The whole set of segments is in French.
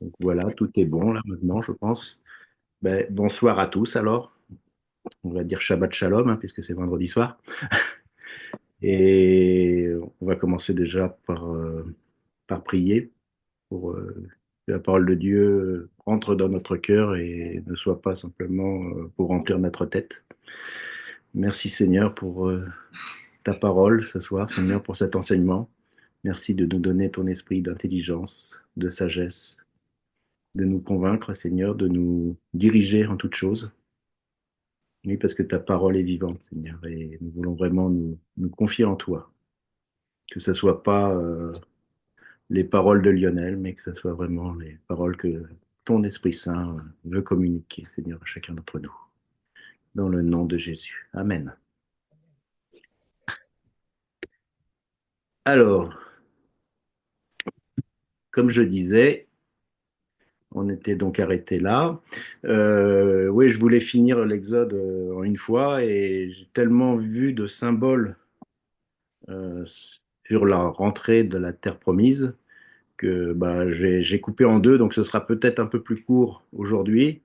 Donc voilà, tout est bon là maintenant, je pense. Ben, bonsoir à tous alors. On va dire Shabbat Shalom, hein, puisque c'est vendredi soir. Et on va commencer déjà par prier pour que la parole de Dieu entre dans notre cœur et ne soit pas simplement pour remplir notre tête. Merci Seigneur pour ta parole ce soir, Seigneur, pour cet enseignement. Merci de nous donner ton esprit d'intelligence, de sagesse, de nous convaincre, Seigneur, de nous diriger en toutes choses. Oui, parce que ta parole est vivante, Seigneur, et nous voulons vraiment nous confier en toi. Que ce ne soit pas les paroles de Lionel, mais que ce soit vraiment les paroles que ton Esprit Saint veut communiquer, Seigneur, à chacun d'entre nous. Dans le nom de Jésus. Amen. Alors, comme je disais, on était donc arrêté là. Oui, je voulais finir l'Exode en une fois et j'ai tellement vu de symboles euh, sur la rentrée de la terre promise que bah, j'ai coupé en deux, donc ce sera peut-être un peu plus court aujourd'hui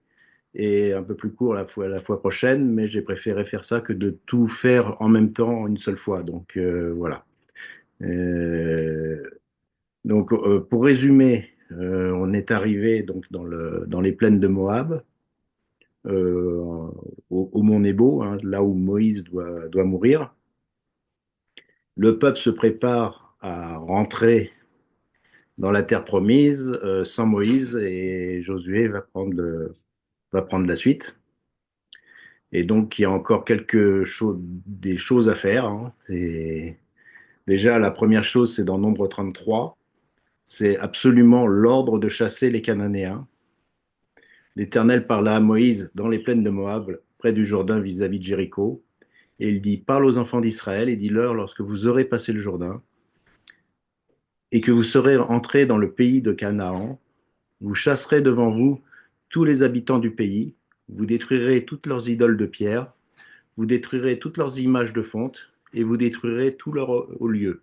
et un peu plus court la fois prochaine, mais j'ai préféré faire ça que de tout faire en même temps une seule fois. Donc voilà. Euh, pour résumer, on est arrivé donc dans les plaines de Moab, euh, au mont Nebo, hein, là où Moïse doit mourir. Le peuple se prépare à rentrer dans la terre promise sans Moïse et Josué va prendre la suite. Et donc, il y a encore des choses à faire, hein. C'est déjà la première chose, c'est dans Nombre 33, c'est absolument l'ordre de chasser les Cananéens. L'Éternel parla à Moïse dans les plaines de Moab, près du Jourdain vis-à-vis de Jéricho, et il dit, parle aux enfants d'Israël et dis-leur, lorsque vous aurez passé le Jourdain et que vous serez entrés dans le pays de Canaan, vous chasserez devant vous tous les habitants du pays, vous détruirez toutes leurs idoles de pierre, vous détruirez toutes leurs images de fonte, et vous détruirez tous leurs hauts lieux.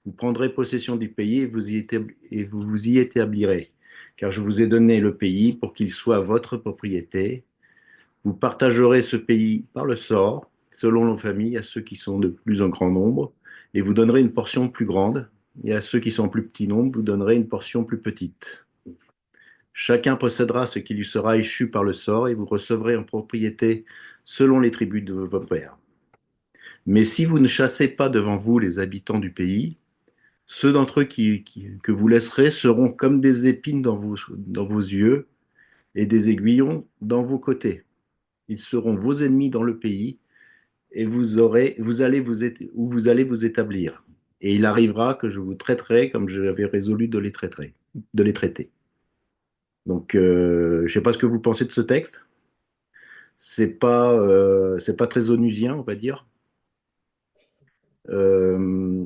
Vous prendrez possession du pays et vous vous y établirez, car je vous ai donné le pays pour qu'il soit votre propriété. Vous partagerez ce pays par le sort, selon nos familles, à ceux qui sont de plus en grand nombre, et vous donnerez une portion plus grande, et à ceux qui sont en plus petit nombre, vous donnerez une portion plus petite. Chacun possédera ce qui lui sera échu par le sort, et vous recevrez en propriété selon les tribus de vos pères. Mais si vous ne chassez pas devant vous les habitants du pays, ceux d'entre eux que vous laisserez seront comme des épines dans vos yeux et des aiguillons dans vos côtés. Ils seront vos ennemis dans le pays et vous allez vous établir. Et il arrivera que je vous traiterai comme j'avais résolu de les traiter. Donc, je ne sais pas ce que vous pensez de ce texte. C'est pas très onusien, on va dire. Euh,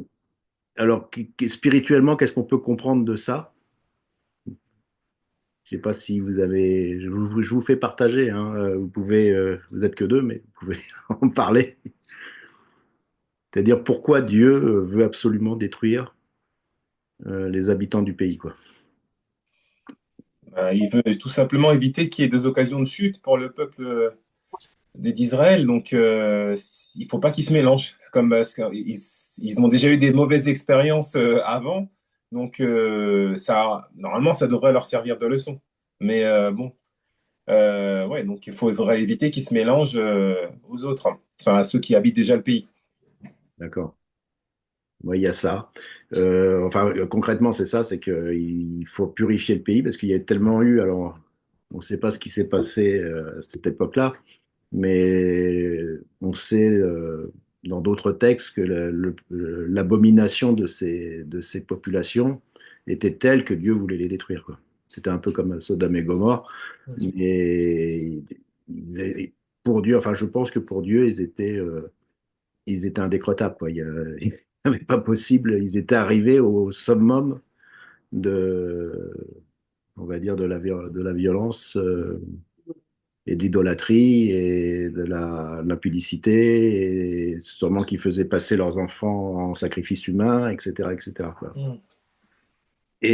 alors, spirituellement, qu'est-ce qu'on peut comprendre de ça? Je sais pas si vous avez. Je vous fais partager, hein. Vous pouvez. Vous êtes que deux, mais vous pouvez en parler. C'est-à-dire pourquoi Dieu veut absolument détruire les habitants du pays, quoi. Il veut tout simplement éviter qu'il y ait des occasions de chute pour le peuple d'Israël. Donc, il faut pas qu'ils se mélangent. Comme parce ils ont déjà eu des mauvaises expériences avant. Donc, normalement, ça devrait leur servir de leçon. Mais bon, ouais, donc faudrait éviter qu'ils se mélangent aux autres, hein. Enfin, à ceux qui habitent déjà le pays. D'accord. Oui, il y a ça. Concrètement, c'est ça, c'est qu'il faut purifier le pays parce qu'il y a tellement eu. Alors, on ne sait pas ce qui s'est passé à cette époque-là, mais on sait dans d'autres textes que l'abomination de ces populations était telle que Dieu voulait les détruire, quoi. C'était un peu comme Sodome et Gomorre, mais pour Dieu, enfin, je pense que pour Dieu, ils étaient indécrottables, quoi. Il n'y avait pas possible, ils étaient arrivés au summum de, on va dire, de la violence et de l'idolâtrie et de l'impudicité, et sûrement qu'ils faisaient passer leurs enfants en sacrifice humain, etc., etc., quoi. Mm.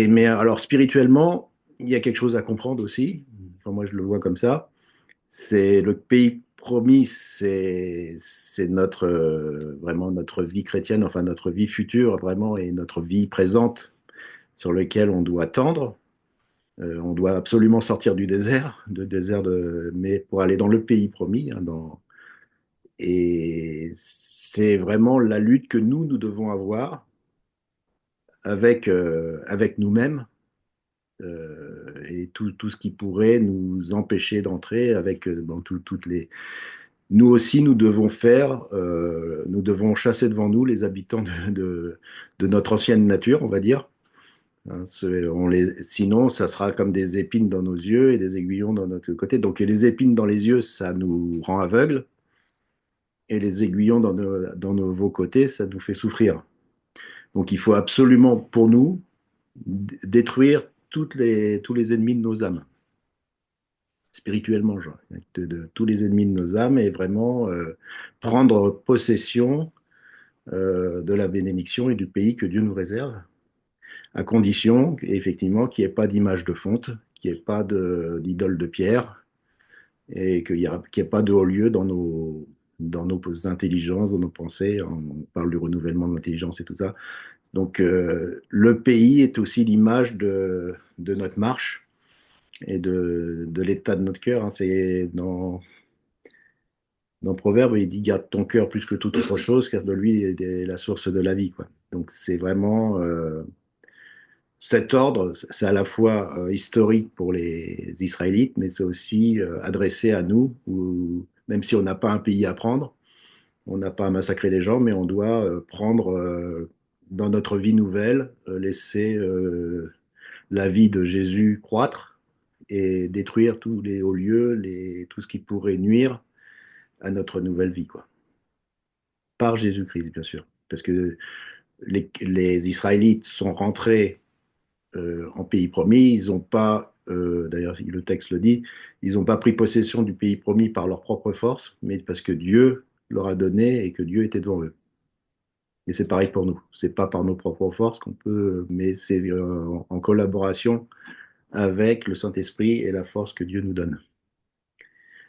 Mais alors, spirituellement, il y a quelque chose à comprendre aussi. Enfin, moi, je le vois comme ça. C'est le pays promis, c'est notre vraiment notre vie chrétienne, enfin notre vie future vraiment et notre vie présente sur lequel on doit tendre. On doit absolument sortir du désert, mais pour aller dans le pays promis. Hein, et c'est vraiment la lutte que nous devons avoir avec nous-mêmes et tout ce qui pourrait nous empêcher d'entrer avec bon, toutes les. Nous aussi, nous devons chasser devant nous les habitants de notre ancienne nature, on va dire. Hein, sinon, ça sera comme des épines dans nos yeux et des aiguillons dans notre côté. Donc, les épines dans les yeux, ça nous rend aveugles, et les aiguillons dans nos veaux côtés, ça nous fait souffrir. Donc, il faut absolument, pour nous, détruire tous les ennemis de nos âmes, spirituellement, genre, de tous les ennemis de nos âmes, et vraiment prendre possession de la bénédiction et du pays que Dieu nous réserve, à condition, effectivement, qu'il n'y ait pas d'image de fonte, qu'il n'y ait pas d'idole de pierre, et qu'il n'y ait pas de haut lieu dans nos intelligences, dans nos pensées. On parle du renouvellement de l'intelligence et tout ça. Donc, le pays est aussi l'image de notre marche et de l'état de notre cœur. Hein. C'est dans Proverbe, il dit garde ton cœur plus que toute autre chose, car de lui est la source de la vie, quoi. Donc, c'est vraiment cet ordre, c'est à la fois historique pour les Israélites, mais c'est aussi adressé à nous, où, même si on n'a pas un pays à prendre, on n'a pas à massacrer les gens, mais on doit prendre dans notre vie nouvelle, laisser la vie de Jésus croître et détruire tous les hauts lieux, tout ce qui pourrait nuire à notre nouvelle vie, quoi. Par Jésus-Christ, bien sûr. Parce que les Israélites sont rentrés en pays promis. Ils n'ont pas, d'ailleurs le texte le dit, ils n'ont pas pris possession du pays promis par leur propre force, mais parce que Dieu leur a donné et que Dieu était devant eux. Et c'est pareil pour nous. C'est pas par nos propres forces qu'on peut, mais c'est en collaboration avec le Saint-Esprit et la force que Dieu nous donne.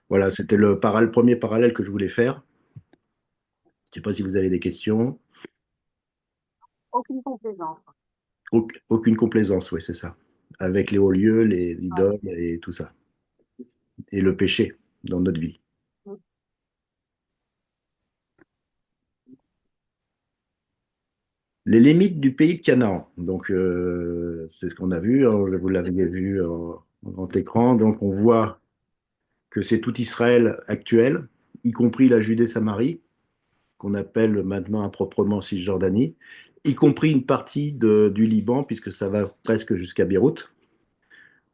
Voilà, c'était le premier parallèle que je voulais faire. Je ne sais pas si vous avez des questions. Aucune complaisance. Aucune complaisance, oui, c'est ça. Avec les hauts lieux, les idoles et tout ça. Et le péché dans notre vie. Les limites du pays de Canaan. Donc, c'est ce qu'on a vu. Hein, vous l'avez vu en grand écran. Donc, on voit que c'est tout Israël actuel, y compris la Judée-Samarie, qu'on appelle maintenant improprement Cisjordanie, y compris une partie du Liban, puisque ça va presque jusqu'à Beyrouth,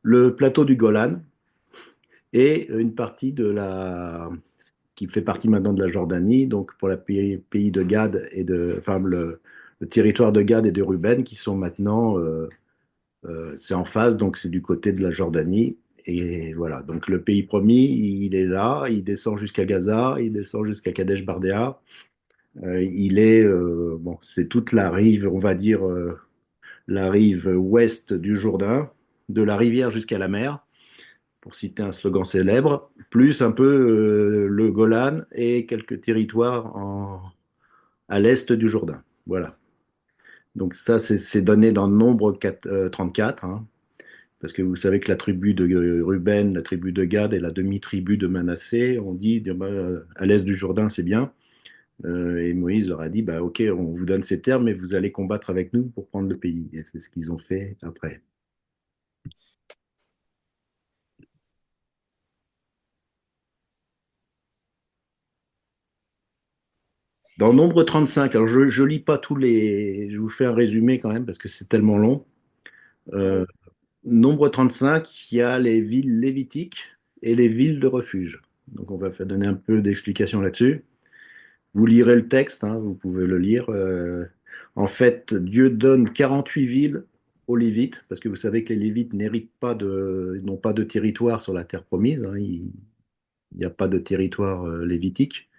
le plateau du Golan et une partie qui fait partie maintenant de la Jordanie, donc pour le pays de Gad enfin le territoire de Gad et de Ruben, qui sont maintenant, c'est en face, donc c'est du côté de la Jordanie. Et voilà, donc le pays promis, il est là, il descend jusqu'à Gaza, il descend jusqu'à Kadesh Barnea. Bon, c'est toute la rive, on va dire, la rive ouest du Jourdain, de la rivière jusqu'à la mer, pour citer un slogan célèbre, plus un peu le Golan et quelques territoires à l'est du Jourdain. Voilà. Donc ça, c'est donné dans Nombre 34, hein, parce que vous savez que la tribu de Ruben, la tribu de Gad et la demi-tribu de Manassé, on dit bah, à l'est du Jourdain, c'est bien. Et Moïse leur a dit, bah, OK, on vous donne ces terres, mais vous allez combattre avec nous pour prendre le pays. Et c'est ce qu'ils ont fait après. Dans Nombre 35, alors je lis pas tous les. Je vous fais un résumé quand même parce que c'est tellement long. Euh, Nombre 35, il y a les villes lévitiques et les villes de refuge. Donc on va donner un peu d'explication là-dessus. Vous lirez le texte, hein, vous pouvez le lire. En fait, Dieu donne 48 villes aux Lévites, parce que vous savez que les Lévites n'ont pas de territoire sur la terre promise. Hein, il n'y a pas de territoire lévitique,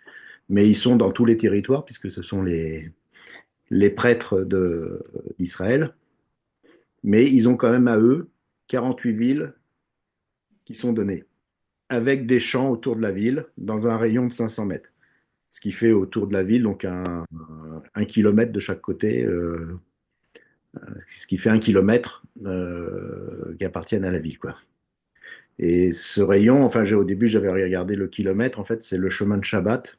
mais ils sont dans tous les territoires, puisque ce sont les prêtres d'Israël. Mais ils ont quand même à eux 48 villes qui sont données, avec des champs autour de la ville, dans un rayon de 500 mètres. Ce qui fait autour de la ville, donc un kilomètre de chaque côté, ce qui fait un kilomètre qui appartiennent à la ville, quoi. Et ce rayon, enfin, au début, j'avais regardé le kilomètre, en fait, c'est le chemin de Shabbat.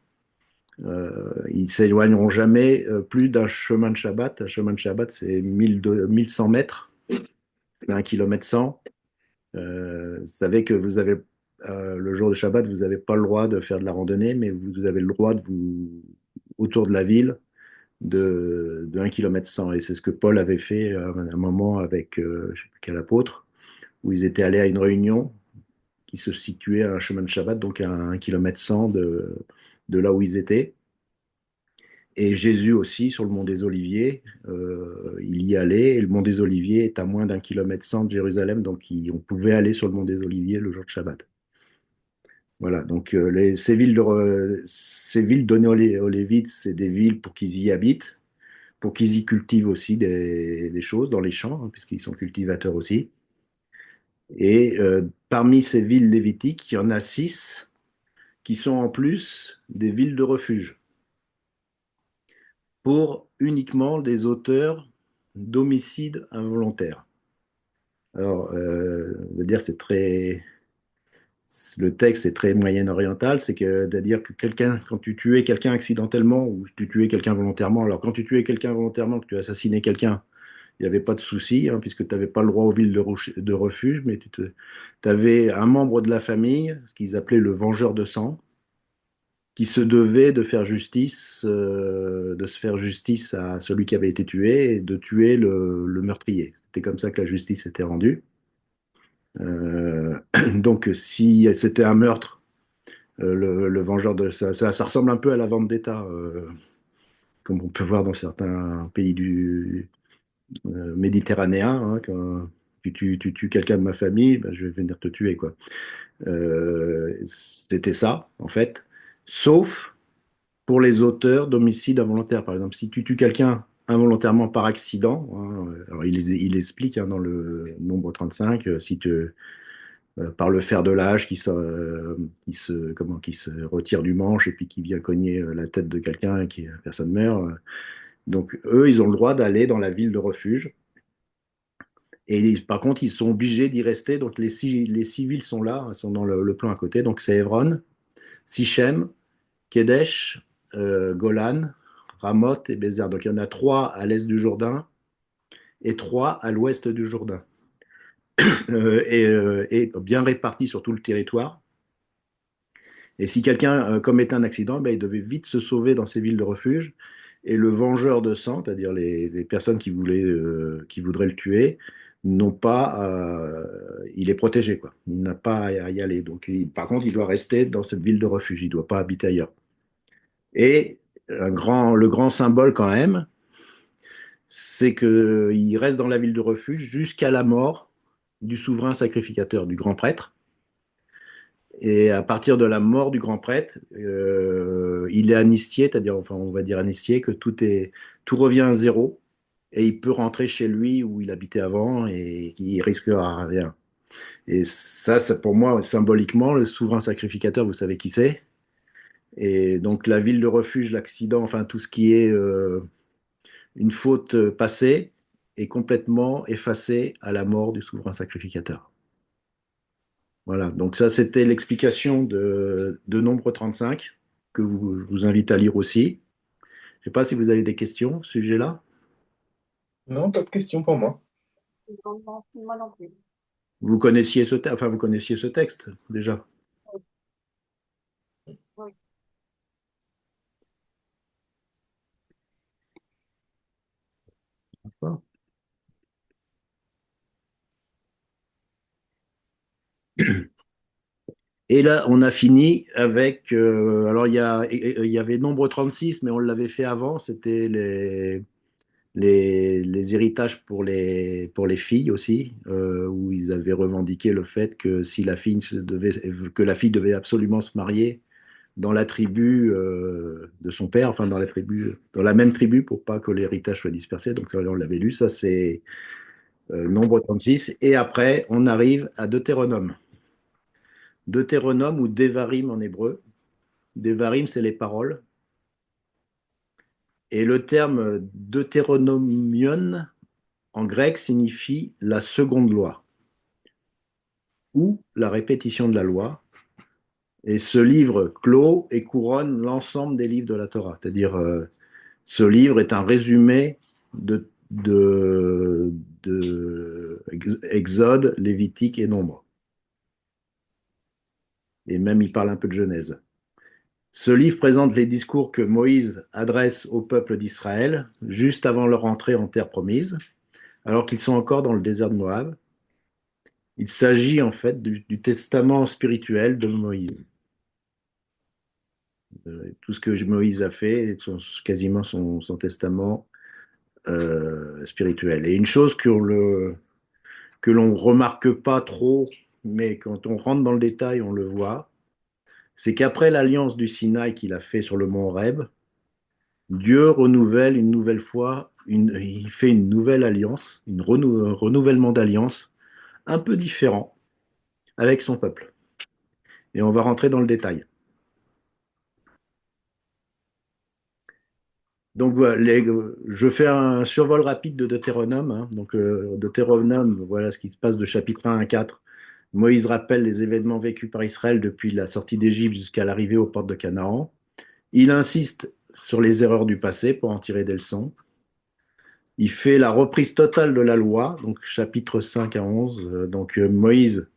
Ils s'éloigneront jamais plus d'un chemin de Shabbat. Un chemin de Shabbat, c'est 1100 mètres, c'est 1 km 100. Vous savez que le jour de Shabbat, vous n'avez pas le droit de faire de la randonnée, mais vous avez le droit autour de la ville, de 1 km 100. Et c'est ce que Paul avait fait à un moment avec, je sais plus quel apôtre, où ils étaient allés à une réunion qui se situait à un chemin de Shabbat, donc à 1 km 100 de là où ils étaient. Et Jésus aussi, sur le mont des Oliviers, il y allait. Et le mont des Oliviers est à moins d'un kilomètre 100 de Jérusalem, donc on pouvait aller sur le mont des Oliviers le jour de Shabbat. Voilà, donc ces villes données aux Lévites, c'est des villes pour qu'ils y habitent, pour qu'ils y cultivent aussi des choses dans les champs, hein, puisqu'ils sont cultivateurs aussi. Et parmi ces villes lévitiques, il y en a 6 qui sont en plus des villes de refuge pour uniquement des auteurs d'homicides involontaires. Alors, je veux dire, le texte est très moyen-oriental, c'est-à-dire que quand tu tuais quelqu'un accidentellement ou tu tuais quelqu'un volontairement, alors quand tu tuais quelqu'un volontairement, que tu assassinais quelqu'un, il n'y avait pas de souci, hein, puisque tu n'avais pas le droit aux villes de refuge, mais tu avais un membre de la famille, ce qu'ils appelaient le vengeur de sang, qui se devait de se faire justice à celui qui avait été tué et de tuer le meurtrier. C'était comme ça que la justice était rendue. Euh, donc, si c'était un meurtre, le vengeur de ça ressemble un peu à la vendetta, comme on peut voir dans certains pays du méditerranéen. Hein, quand tu tues quelqu'un de ma famille, ben, je vais venir te tuer, quoi. C'était ça, en fait. Sauf pour les auteurs d'homicides involontaires. Par exemple, si tu tues quelqu'un involontairement par accident, hein, alors il explique hein, dans le nombre 35, si tu, par le fer de l'âge qui se retire du manche et puis qui vient cogner la tête de quelqu'un et qui personne meurt. Donc eux, ils ont le droit d'aller dans la ville de refuge. Et par contre, ils sont obligés d'y rester. Donc les civils sont là, sont dans le plan à côté. Donc c'est Hébron, Sichem, Kedesh, Golan, Ramoth et Bézer. Donc il y en a 3 à l'est du Jourdain et 3 à l'ouest du Jourdain. Et bien répartis sur tout le territoire. Et si quelqu'un commettait un accident, ben, il devait vite se sauver dans ces villes de refuge. Et le vengeur de sang, c'est-à-dire les personnes qui voudraient le tuer, n'ont pas, il est protégé, quoi. Il n'a pas à y aller. Donc, par contre, il doit rester dans cette ville de refuge. Il ne doit pas habiter ailleurs. Et le grand symbole quand même, c'est qu'il reste dans la ville de refuge jusqu'à la mort du souverain sacrificateur, du grand prêtre. Et à partir de la mort du grand prêtre, il est amnistié, c'est-à-dire, enfin, on va dire amnistié, que tout revient à zéro et il peut rentrer chez lui où il habitait avant et il risquera rien. Et ça, pour moi, symboliquement, le souverain sacrificateur, vous savez qui c'est. Et donc la ville de refuge, l'accident, enfin tout ce qui est une faute passée est complètement effacée à la mort du souverain sacrificateur. Voilà, donc ça c'était l'explication de Nombre 35 que je vous invite à lire aussi. Je ne sais pas si vous avez des questions à ce sujet-là. Non, pas de question pour moi. Non, non, moi non plus. Vous connaissiez ce texte déjà. Oui. Et là, on a fini avec. Alors, il y avait Nombre 36, mais on l'avait fait avant. C'était les héritages pour les filles aussi, où ils avaient revendiqué le fait que si que la fille devait absolument se marier dans la tribu de son père, enfin dans la même tribu pour pas que l'héritage soit dispersé. Donc ça, on l'avait lu. Ça, c'est Nombre 36. Et après, on arrive à Deutéronome. Deutéronome ou Devarim en hébreu. Devarim, c'est les paroles. Et le terme Deutéronomion en grec signifie la seconde loi ou la répétition de la loi. Et ce livre clôt et couronne l'ensemble des livres de la Torah. C'est-à-dire, ce livre est un résumé de Exode, Lévitique et Nombre. Et même, il parle un peu de Genèse. Ce livre présente les discours que Moïse adresse au peuple d'Israël juste avant leur entrée en terre promise, alors qu'ils sont encore dans le désert de Moab. Il s'agit en fait du testament spirituel de Moïse. Tout ce que Moïse a fait, quasiment son testament spirituel. Et une chose que l'on remarque pas trop, mais quand on rentre dans le détail, on le voit, c'est qu'après l'alliance du Sinaï qu'il a fait sur le mont Horeb, Dieu renouvelle une nouvelle fois, il fait une nouvelle alliance, un renouvellement d'alliance un peu différent avec son peuple. Et on va rentrer dans le détail. Donc voilà, je fais un survol rapide de Deutéronome. Hein. Donc Deutéronome, voilà ce qui se passe de chapitre 1 à 4. Moïse rappelle les événements vécus par Israël depuis la sortie d'Égypte jusqu'à l'arrivée aux portes de Canaan. Il insiste sur les erreurs du passé pour en tirer des leçons. Il fait la reprise totale de la loi, donc chapitre 5 à 11. Donc Moïse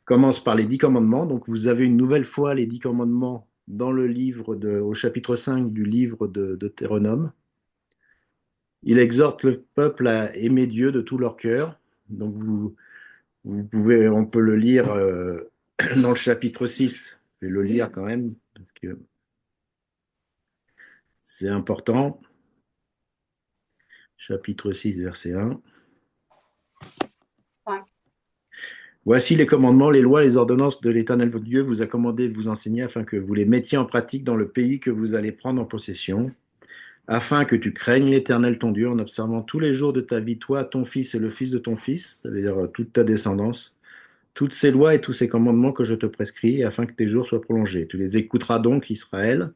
commence par les 10 commandements. Donc vous avez une nouvelle fois les 10 commandements dans le livre au chapitre 5 du livre de Deutéronome. Il exhorte le peuple à aimer Dieu de tout leur cœur. Donc on peut le lire dans le chapitre 6. Je vais le lire quand même parce que c'est important. Chapitre 6, verset 1. Cinq. Voici les commandements, les lois, les ordonnances de l'Éternel votre Dieu vous a commandé de vous enseigner afin que vous les mettiez en pratique dans le pays que vous allez prendre en possession, afin que tu craignes l'Éternel ton Dieu en observant tous les jours de ta vie, toi, ton fils et le fils de ton fils, ça veut dire toute ta descendance, toutes ces lois et tous ces commandements que je te prescris, afin que tes jours soient prolongés. Tu les écouteras donc, Israël,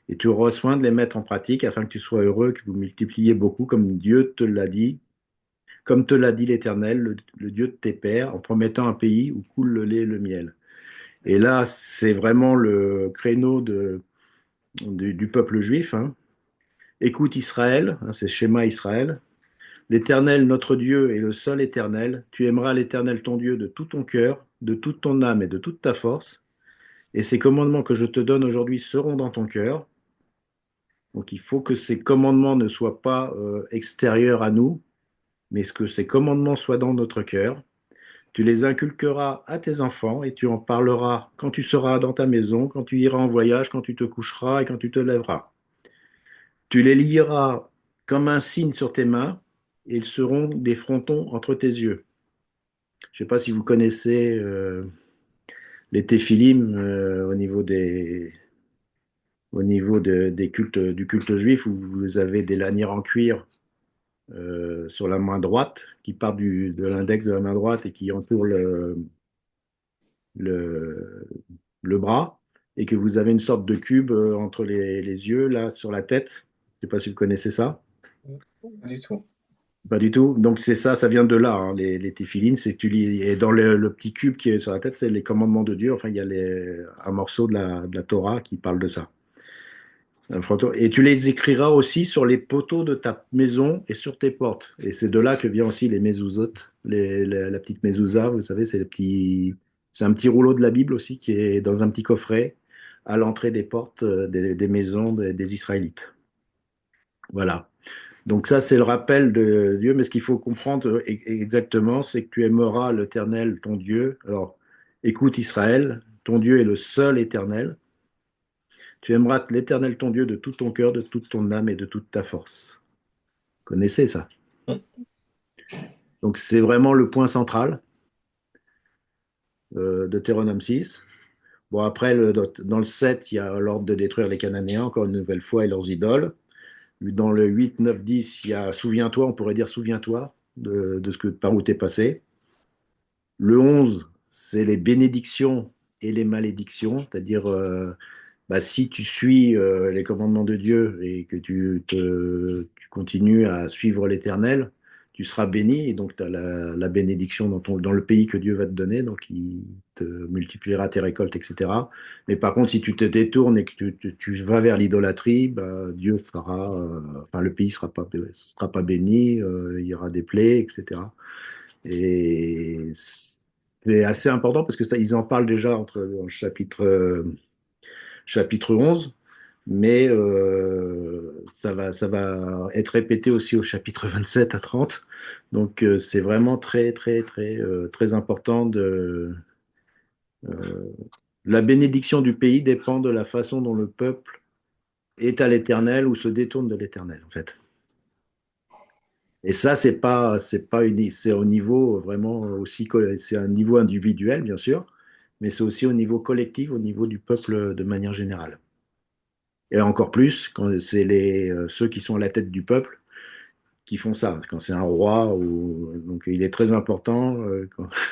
et tu auras soin de les mettre en pratique, afin que tu sois heureux, que vous multipliez beaucoup, comme Dieu te l'a dit, comme te l'a dit l'Éternel, le Dieu de tes pères, en promettant un pays où coule le lait et le miel. Et là, c'est vraiment le créneau du peuple juif. Hein. Écoute Israël, hein, c'est schéma Israël. L'Éternel, notre Dieu, est le seul Éternel. Tu aimeras l'Éternel, ton Dieu, de tout ton cœur, de toute ton âme et de toute ta force. Et ces commandements que je te donne aujourd'hui seront dans ton cœur. Donc il faut que ces commandements ne soient pas extérieurs à nous, mais que ces commandements soient dans notre cœur. Tu les inculqueras à tes enfants et tu en parleras quand tu seras dans ta maison, quand tu iras en voyage, quand tu te coucheras et quand tu te lèveras. Tu les lieras comme un signe sur tes mains et ils seront des frontons entre tes yeux. Je ne sais pas si vous connaissez les téphilim au niveau des cultes, du culte juif où vous avez des lanières en cuir sur la main droite qui part de l'index de la main droite et qui entoure le, le bras et que vous avez une sorte de cube entre les yeux, là, sur la tête. Je ne sais pas si vous connaissez ça. Pas du tout. Pas du tout. Donc c'est ça, ça vient de là, hein, les téphilines, c'est que tu lis, et dans le petit cube qui est sur la tête, c'est les commandements de Dieu. Enfin, il y a un morceau de la Torah qui parle de ça. Et tu les écriras aussi sur les poteaux de ta maison et sur tes portes. Et c'est de là que vient aussi les mezuzot, la petite mezouza, vous savez, c'est un petit rouleau de la Bible aussi qui est dans un petit coffret à l'entrée des portes des maisons des Israélites. Voilà. Donc ça, c'est le rappel de Dieu. Mais ce qu'il faut comprendre exactement, c'est que tu aimeras l'Éternel, ton Dieu. Alors, écoute Israël, ton Dieu est le seul Éternel. Tu aimeras l'Éternel ton Dieu de tout ton cœur, de toute ton âme et de toute ta force. Vous connaissez ça? Donc c'est vraiment le point central de Deutéronome 6. Bon, après, dans le 7, il y a l'ordre de détruire les Cananéens, encore une nouvelle fois, et leurs idoles. Dans le 8, 9, 10, il y a souviens-toi, on pourrait dire souviens-toi. de ce que, par où tu es passé. Le 11, c'est les bénédictions et les malédictions, c'est-à-dire bah, si tu suis les commandements de Dieu et que tu continues à suivre l'Éternel, tu seras béni et donc tu as la bénédiction dans le pays que Dieu va te donner, donc il te multipliera tes récoltes, etc. Mais par contre, si tu te détournes et que tu vas vers l'idolâtrie, bah, Dieu fera, enfin le pays sera pas béni, il y aura des plaies, etc. Et c'est assez important parce que ça, ils en parlent déjà dans le chapitre 11, mais ça va être répété aussi au chapitre 27 à 30. Donc c'est vraiment très, très, très, très important euh, la bénédiction du pays dépend de la façon dont le peuple est à l'Éternel ou se détourne de l'Éternel, en fait. Et ça, c'est au niveau vraiment aussi, c'est un niveau individuel, bien sûr, mais c'est aussi au niveau collectif, au niveau du peuple de manière générale. Et encore plus quand c'est ceux qui sont à la tête du peuple qui font ça. Quand c'est un roi, donc il est très important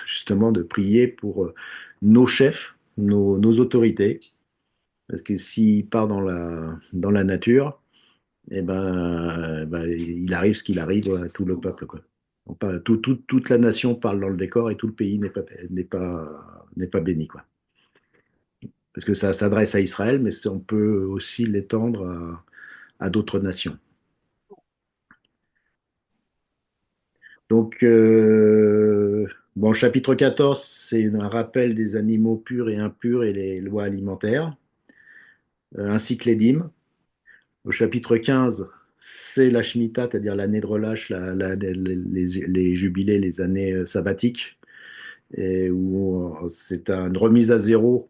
justement de prier pour nos chefs, nos autorités, parce que s'il part dans la nature, il arrive ce qu'il arrive à tout le peuple, quoi. Toute la nation parle dans le décor et tout le pays n'est pas béni, quoi. Parce que ça s'adresse à Israël, mais on peut aussi l'étendre à d'autres nations. Donc, bon, chapitre 14, c'est un rappel des animaux purs et impurs et les lois alimentaires, ainsi que les dîmes. Au chapitre 15, c'est la Shemitah, c'est-à-dire l'année de relâche, les jubilés, les années sabbatiques, et où c'est une remise à zéro.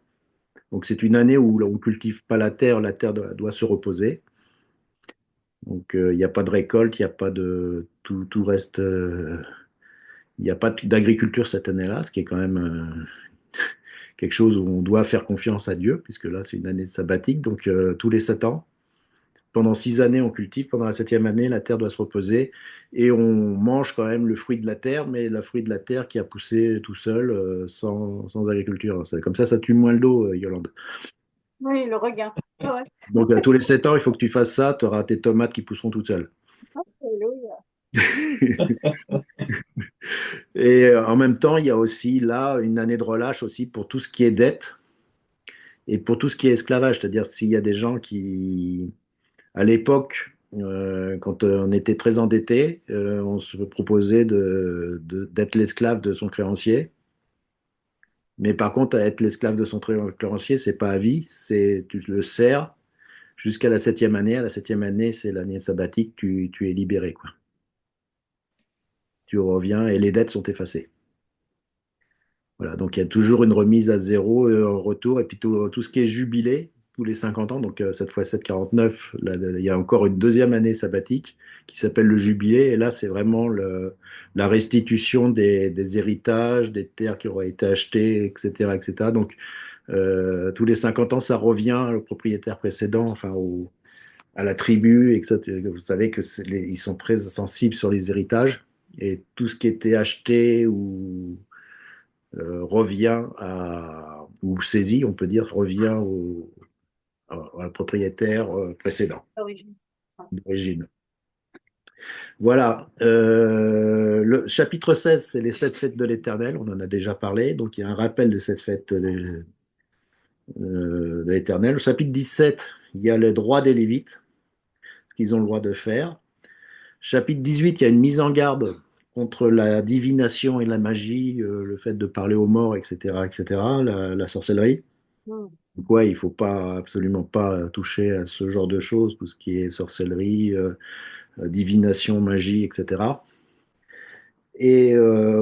Donc, c'est une année où on ne cultive pas la terre doit se reposer. Donc, il n'y a pas de récolte, il n'y a pas de. Tout reste. Il n'y a pas d'agriculture cette année-là, ce qui est quand même quelque chose où on doit faire confiance à Dieu, puisque là, c'est une année sabbatique. Donc, tous les 7 ans, pendant 6 années, on cultive. Pendant la septième année, la terre doit se reposer. Et on mange quand même le fruit de la terre, mais le fruit de la terre qui a poussé tout seul, sans agriculture. Comme ça tue moins le dos, Yolande. Oui, le regain. Ouais. Donc, à tous les 7 ans, il faut que tu fasses ça. Tu auras tes tomates qui pousseront toutes seules. Alléluia. Et en même temps, il y a aussi là une année de relâche aussi pour tout ce qui est dette et pour tout ce qui est esclavage. C'est-à-dire s'il y a des gens qui, à l'époque, quand on était très endetté, on se proposait d'être l'esclave de son créancier. Mais par contre, être l'esclave de son créancier, c'est pas à vie, tu le sers jusqu'à la septième année. À la septième année, c'est l'année sabbatique, tu es libéré, quoi. Tu reviens et les dettes sont effacées. Voilà, donc il y a toujours une remise à zéro, en retour, et puis tout ce qui est jubilé, tous les 50 ans, donc cette fois 749, là, il y a encore une deuxième année sabbatique qui s'appelle le jubilé, et là c'est vraiment la restitution des héritages, des terres qui auraient été achetées, etc., etc. Donc tous les 50 ans, ça revient au propriétaire précédent, enfin à la tribu, etc. Vous savez que ils sont très sensibles sur les héritages, et tout ce qui était acheté revient ou saisit, on peut dire, revient au propriétaire précédent Origine. d'origine. Voilà. Le chapitre 16, c'est les 7 fêtes de l'Éternel. On en a déjà parlé. Donc, il y a un rappel de cette fête de l'Éternel. Au chapitre 17, il y a le droit des Lévites, ce qu'ils ont le droit de faire. Chapitre 18, il y a une mise en garde contre la divination et la magie, le fait de parler aux morts, etc., etc., la sorcellerie. Mm. Donc, ouais, il ne faut absolument pas toucher à ce genre de choses, tout ce qui est sorcellerie, divination, magie, etc. Et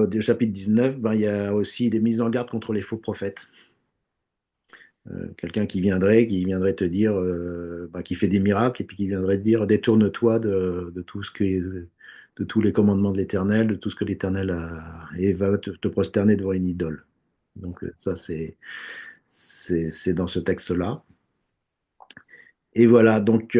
du chapitre 19, ben, il y a aussi des mises en garde contre les faux prophètes. Quelqu'un qui viendrait te dire, ben, qui fait des miracles, et puis qui viendrait te dire, détourne-toi de tout ce de tous les commandements de l'Éternel, de tout ce que l'Éternel a, et va te prosterner devant une idole. Donc ça, c'est dans ce texte-là. Et voilà, donc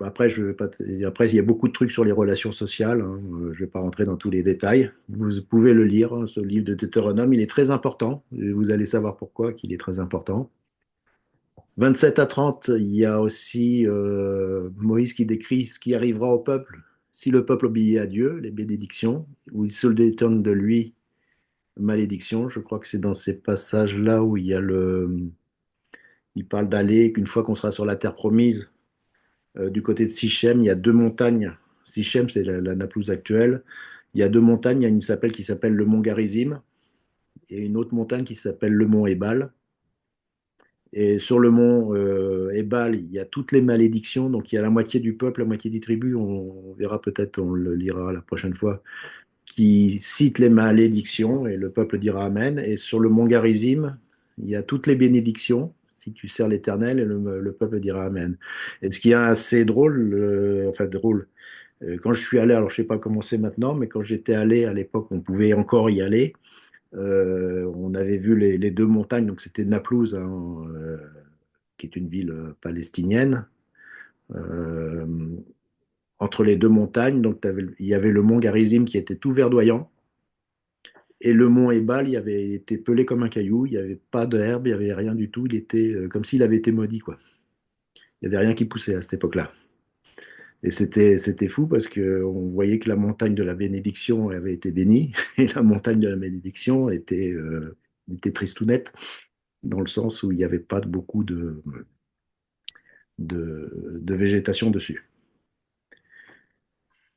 après, je vais pas après, il y a beaucoup de trucs sur les relations sociales, hein, je ne vais pas rentrer dans tous les détails. Vous pouvez le lire, hein, ce livre de Deutéronome, il est très important, et vous allez savoir pourquoi qu'il est très important. 27 à 30, il y a aussi Moïse qui décrit ce qui arrivera au peuple si le peuple obéit à Dieu, les bénédictions, où il se détourne de lui, malédiction. Je crois que c'est dans ces passages-là où il parle d'aller, qu'une fois qu'on sera sur la terre promise, du côté de Sichem, il y a deux montagnes. Sichem, c'est la Naplouse actuelle. Il y a deux montagnes. Il y a une qui s'appelle le mont Garizim et une autre montagne qui s'appelle le mont Ebal. Et sur le mont Ebal, il y a toutes les malédictions. Donc il y a la moitié du peuple, la moitié des tribus. On verra peut-être, on le lira la prochaine fois, qui cite les malédictions et le peuple dira Amen. Et sur le mont Garizim, il y a toutes les bénédictions. Si tu sers l'Éternel, et le peuple dira Amen. Et ce qui est assez drôle, enfin drôle, quand je suis allé, alors je sais pas comment c'est maintenant, mais quand j'étais allé à l'époque, on pouvait encore y aller. On avait vu les deux montagnes, donc c'était Naplouse, hein, qui est une ville palestinienne. Euh, Entre les deux montagnes, donc il y avait le mont Garizim qui était tout verdoyant, et le mont Ebal, il avait été pelé comme un caillou, il n'y avait pas d'herbe, il n'y avait rien du tout, il était comme s'il avait été maudit, quoi. Il n'y avait rien qui poussait à cette époque-là. Et c'était fou parce qu'on voyait que la montagne de la bénédiction avait été bénie et la montagne de la malédiction était tristounette dans le sens où il n'y avait pas beaucoup de végétation dessus.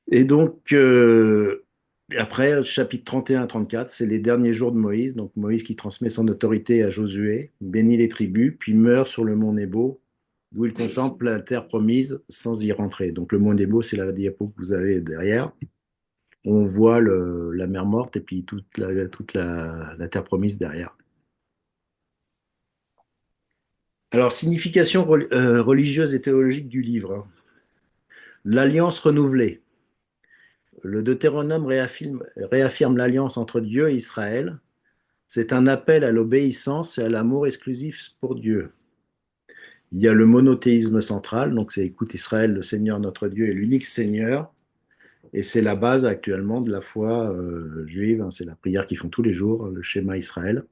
Et donc, après, chapitre 31 à 34, c'est les derniers jours de Moïse. Donc, Moïse qui transmet son autorité à Josué, bénit les tribus, puis meurt sur le mont Nebo, où il contemple la terre promise sans y rentrer. Donc, le mont Nebo, c'est la diapo que vous avez derrière. On voit la mer morte et puis toute la terre promise derrière. Alors, signification religieuse et théologique du livre, hein. L'alliance renouvelée. Le Deutéronome réaffirme l'alliance entre Dieu et Israël. C'est un appel à l'obéissance et à l'amour exclusif pour Dieu. Il y a le monothéisme central, donc c'est écoute Israël, le Seigneur notre Dieu est l'unique Seigneur, et c'est la base actuellement de la foi juive, hein, c'est la prière qu'ils font tous les jours, le schéma Israël.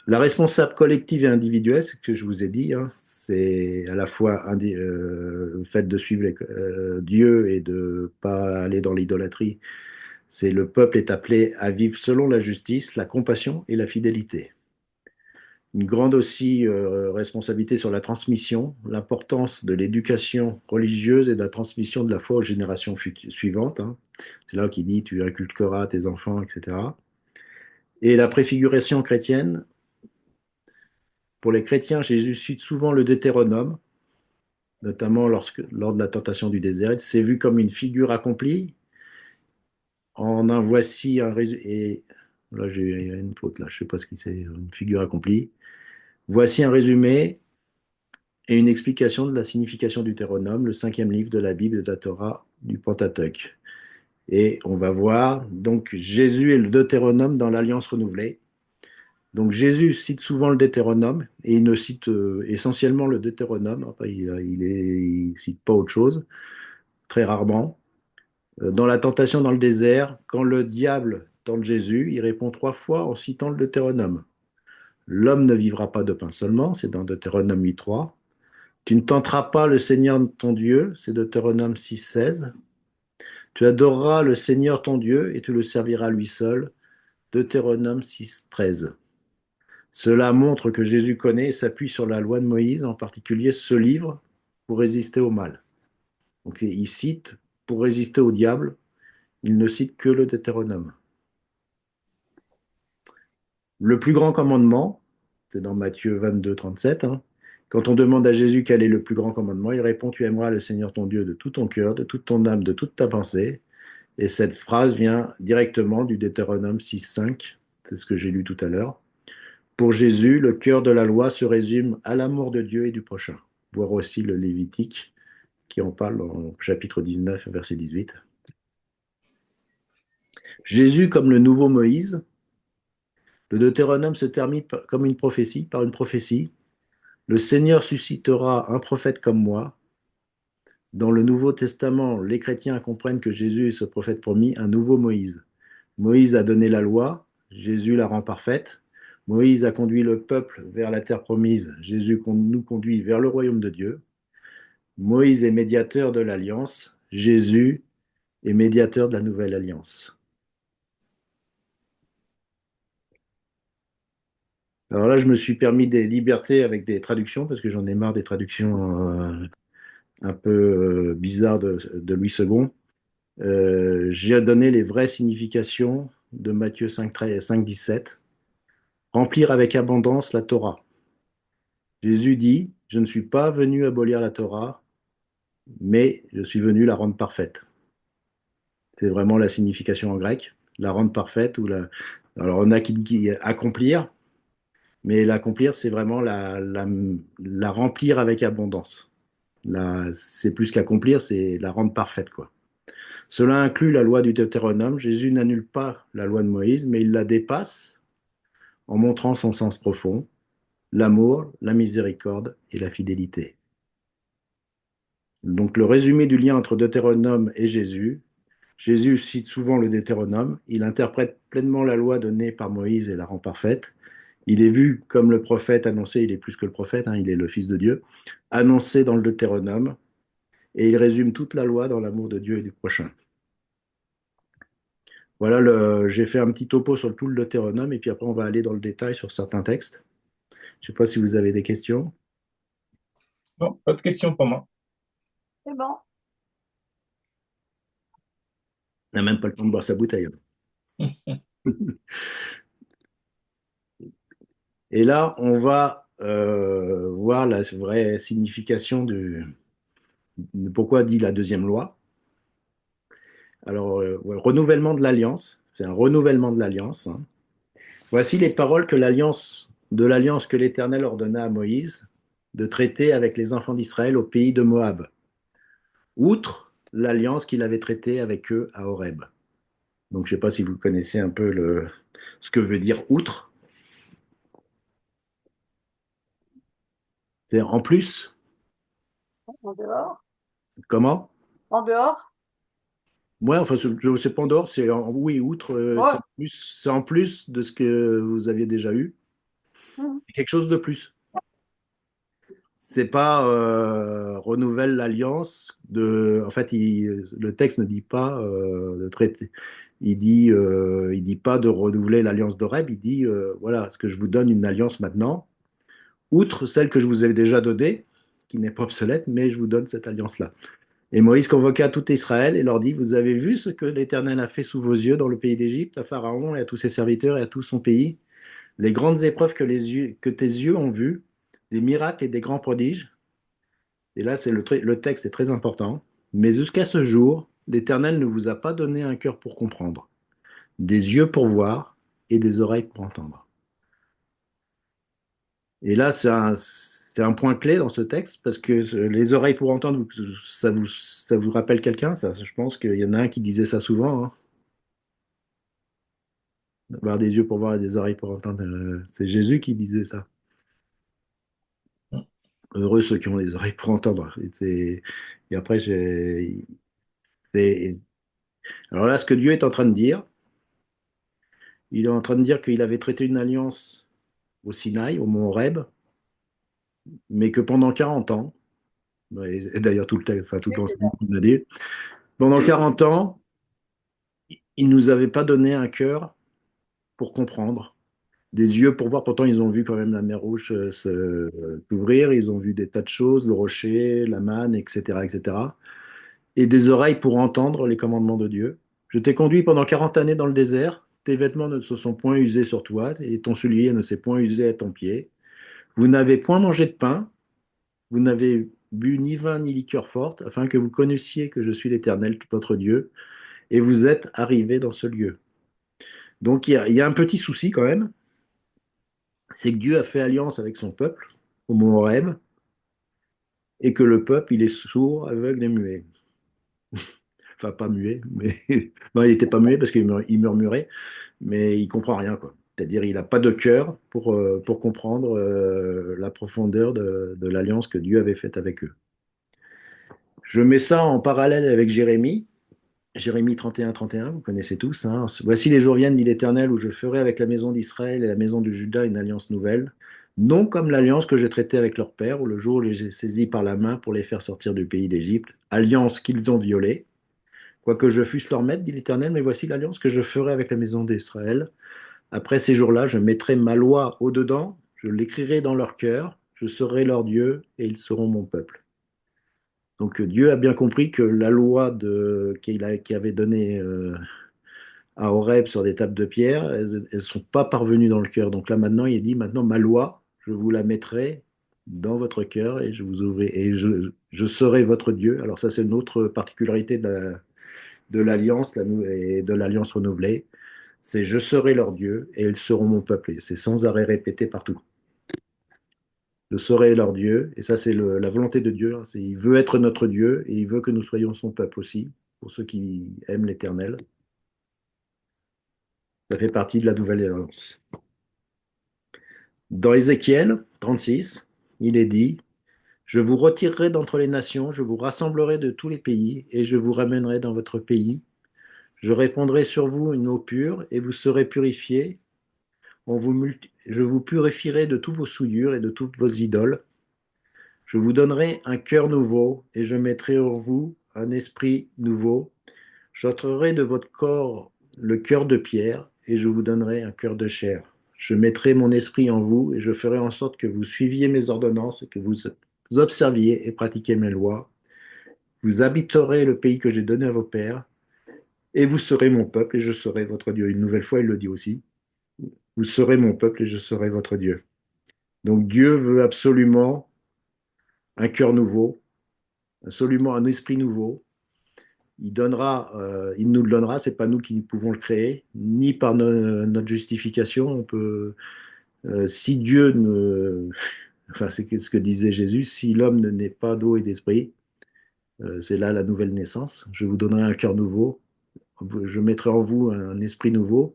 La responsable collective et individuelle, c'est ce que je vous ai dit, hein, c'est à la fois le fait de suivre Dieu et de ne pas aller dans l'idolâtrie. C'est le peuple est appelé à vivre selon la justice, la compassion et la fidélité. Une grande aussi responsabilité sur la transmission, l'importance de l'éducation religieuse et de la transmission de la foi aux générations suivantes, hein. C'est là qu'il dit tu inculqueras à tes enfants, etc. Et la préfiguration chrétienne. Pour les chrétiens, Jésus cite souvent le Deutéronome, notamment lors de la tentation du désert. C'est vu comme une figure accomplie. En un voici un résumé. Et là, j'ai une faute, là, je ne sais pas ce qui c'est, une figure accomplie. Voici un résumé et une explication de la signification du Deutéronome, le cinquième livre de la Bible et de la Torah du Pentateuque. Et on va voir donc Jésus et le Deutéronome dans l'Alliance renouvelée. Donc Jésus cite souvent le Deutéronome et il ne cite essentiellement le Deutéronome. Enfin, il cite pas autre chose, très rarement. Dans la tentation dans le désert, quand le diable tente Jésus, il répond trois fois en citant le Deutéronome. L'homme ne vivra pas de pain seulement, c'est dans Deutéronome 8.3. Tu ne tenteras pas le Seigneur ton Dieu, c'est Deutéronome 6.16. Tu adoreras le Seigneur ton Dieu et tu le serviras lui seul, Deutéronome 6.13. Cela montre que Jésus connaît et s'appuie sur la loi de Moïse, en particulier ce livre, pour résister au mal. Donc il cite, pour résister au diable, il ne cite que le Deutéronome. Le plus grand commandement, c'est dans Matthieu 22, 37, hein. Quand on demande à Jésus quel est le plus grand commandement, il répond, tu aimeras le Seigneur ton Dieu de tout ton cœur, de toute ton âme, de toute ta pensée. Et cette phrase vient directement du Deutéronome 6.5, c'est ce que j'ai lu tout à l'heure. Pour Jésus, le cœur de la loi se résume à l'amour de Dieu et du prochain. Voir aussi le Lévitique qui en parle en chapitre 19, verset 18. Jésus comme le nouveau Moïse, le Deutéronome se termine comme une prophétie, par une prophétie. Le Seigneur suscitera un prophète comme moi. Dans le Nouveau Testament, les chrétiens comprennent que Jésus est ce prophète promis, un nouveau Moïse. Moïse a donné la loi, Jésus la rend parfaite. Moïse a conduit le peuple vers la terre promise, Jésus nous conduit vers le royaume de Dieu. Moïse est médiateur de l'alliance, Jésus est médiateur de la nouvelle alliance. Alors là, je me suis permis des libertés avec des traductions, parce que j'en ai marre des traductions un peu bizarres de Louis II. J'ai donné les vraies significations de Matthieu 5, 5, 17. Remplir avec abondance la Torah. Jésus dit, je ne suis pas venu abolir la Torah, mais je suis venu la rendre parfaite. C'est vraiment la signification en grec, la rendre parfaite ou la. Alors on a qui dit accomplir, mais l'accomplir, c'est vraiment la remplir avec abondance. C'est plus qu'accomplir, c'est la rendre parfaite, quoi. Cela inclut la loi du Deutéronome. Jésus n'annule pas la loi de Moïse, mais il la dépasse en montrant son sens profond, l'amour, la miséricorde et la fidélité. Donc le résumé du lien entre Deutéronome et Jésus. Jésus cite souvent le Deutéronome, il interprète pleinement la loi donnée par Moïse et la rend parfaite. Il est vu comme le prophète annoncé, il est plus que le prophète, hein, il est le Fils de Dieu, annoncé dans le Deutéronome, et il résume toute la loi dans l'amour de Dieu et du prochain. Voilà, j'ai fait un petit topo sur tout le Deutéronome, et puis après on va aller dans le détail sur certains textes. Je ne sais pas si vous avez des questions. Non, pas de question pour moi. C'est bon. On n'a même pas le temps de boire sa bouteille. Et là, on va voir la vraie signification de pourquoi dit la deuxième loi. Alors, ouais, renouvellement de l'alliance, c'est un renouvellement de l'alliance, hein. Voici les paroles de l'alliance que l'Éternel ordonna à Moïse de traiter avec les enfants d'Israël au pays de Moab, outre l'alliance qu'il avait traitée avec eux à Horeb. Donc, je ne sais pas si vous connaissez un peu ce que veut dire outre. C'est en plus. En dehors. Comment? En dehors. Ouais, enfin, c'est pas en dehors, oui, outre, Ouais. c'est en plus de ce que vous aviez déjà eu. Mhm. C'est quelque chose de plus. C'est pas renouvelle l'alliance en fait, le texte ne dit pas de traiter. Il dit pas de renouveler l'alliance d'Oreb. Il dit voilà, est-ce que je vous donne une alliance maintenant, outre celle que je vous ai déjà donnée, qui n'est pas obsolète, mais je vous donne cette alliance-là. Et Moïse convoqua tout Israël et leur dit, vous avez vu ce que l'Éternel a fait sous vos yeux dans le pays d'Égypte, à Pharaon et à tous ses serviteurs et à tout son pays, les grandes épreuves que tes yeux ont vues, des miracles et des grands prodiges. Et là, le texte est très important. Mais jusqu'à ce jour, l'Éternel ne vous a pas donné un cœur pour comprendre, des yeux pour voir et des oreilles pour entendre. Et là, c'est un point clé dans ce texte parce que les oreilles pour entendre, ça vous rappelle quelqu'un, ça? Je pense qu'il y en a un qui disait ça souvent, hein. Avoir des yeux pour voir et des oreilles pour entendre. C'est Jésus qui disait ça. Heureux ceux qui ont les oreilles pour entendre. Et après, c'est- alors là, ce que Dieu est en train de dire, il est en train de dire qu'il avait traité une alliance au Sinaï, au mont Horeb, mais que pendant 40 ans, et d'ailleurs tout le texte, enfin tout l'enseignement qu'il a dit, pendant 40 ans, il ne nous avait pas donné un cœur pour comprendre, des yeux pour voir. Pourtant, ils ont vu quand même la mer Rouge s'ouvrir, ils ont vu des tas de choses, le rocher, la manne, etc., etc. Et des oreilles pour entendre les commandements de Dieu. Je t'ai conduit pendant 40 années dans le désert, tes vêtements ne se sont point usés sur toi, et ton soulier ne s'est point usé à ton pied. Vous n'avez point mangé de pain, vous n'avez bu ni vin ni liqueur forte, afin que vous connaissiez que je suis l'Éternel, tout votre Dieu, et vous êtes arrivés dans ce lieu. Donc il y a un petit souci quand même, c'est que Dieu a fait alliance avec son peuple au mont Horeb, et que le peuple, il est sourd, aveugle et muet. Enfin, pas muet, mais non, il n'était pas muet parce qu'il il murmurait, mais il comprend rien, quoi. C'est-à-dire, il n'a pas de cœur pour comprendre la profondeur de l'alliance que Dieu avait faite avec eux. Je mets ça en parallèle avec Jérémie. Jérémie 31, vous connaissez tous, hein. Voici les jours viennent, dit l'Éternel, où je ferai avec la maison d'Israël et la maison de Juda une alliance nouvelle, non comme l'alliance que j'ai traitée avec leur père, ou le jour où je les ai saisis par la main pour les faire sortir du pays d'Égypte, alliance qu'ils ont violée, quoique je fusse leur maître, dit l'Éternel, mais voici l'alliance que je ferai avec la maison d'Israël. Après ces jours-là, je mettrai ma loi au-dedans, je l'écrirai dans leur cœur, je serai leur Dieu, et ils seront mon peuple. Donc Dieu a bien compris que la loi qu'il avait donnée à Horeb sur des tables de pierre, elles ne sont pas parvenues dans le cœur. Donc là maintenant, il dit, maintenant ma loi, je vous la mettrai dans votre cœur et je serai votre Dieu. Alors ça, c'est une autre particularité de l'alliance et de l'alliance renouvelée. C'est je serai leur Dieu et ils seront mon peuple. Et c'est sans arrêt répété partout. Je serai leur Dieu. Et ça, c'est la volonté de Dieu, hein. Il veut être notre Dieu et il veut que nous soyons son peuple aussi, pour ceux qui aiment l'Éternel. Ça fait partie de la nouvelle alliance. Dans Ézéchiel 36, il est dit, je vous retirerai d'entre les nations, je vous rassemblerai de tous les pays, et je vous ramènerai dans votre pays. Je répandrai sur vous une eau pure, et vous serez purifiés. Je vous purifierai de tous vos souillures et de toutes vos idoles. Je vous donnerai un cœur nouveau, et je mettrai en vous un esprit nouveau. J'ôterai de votre corps le cœur de pierre, et je vous donnerai un cœur de chair. Je mettrai mon esprit en vous, et je ferai en sorte que vous suiviez mes ordonnances, et que vous observiez et pratiquiez mes lois. Vous habiterez le pays que j'ai donné à vos pères, et vous serez mon peuple, et je serai votre Dieu. Une nouvelle fois, il le dit aussi. Vous serez mon peuple, et je serai votre Dieu. Donc Dieu veut absolument un cœur nouveau, absolument un esprit nouveau. Il nous le donnera, c'est pas nous qui pouvons le créer, ni par notre justification. Si Dieu ne, enfin c'est ce que disait Jésus, si l'homme ne naît pas d'eau et d'esprit, c'est là la nouvelle naissance. Je vous donnerai un cœur nouveau, je mettrai en vous un esprit nouveau.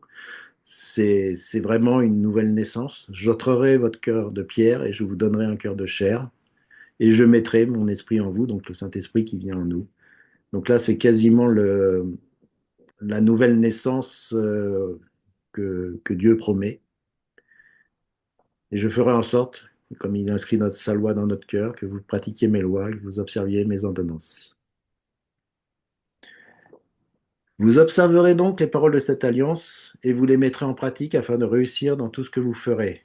C'est vraiment une nouvelle naissance. J'ôterai votre cœur de pierre et je vous donnerai un cœur de chair. Et je mettrai mon esprit en vous, donc le Saint-Esprit qui vient en nous. Donc là, c'est quasiment la nouvelle naissance que Dieu promet. Et je ferai en sorte, comme il inscrit sa loi dans notre cœur, que vous pratiquiez mes lois, que vous observiez mes ordonnances. Vous observerez donc les paroles de cette alliance et vous les mettrez en pratique afin de réussir dans tout ce que vous ferez.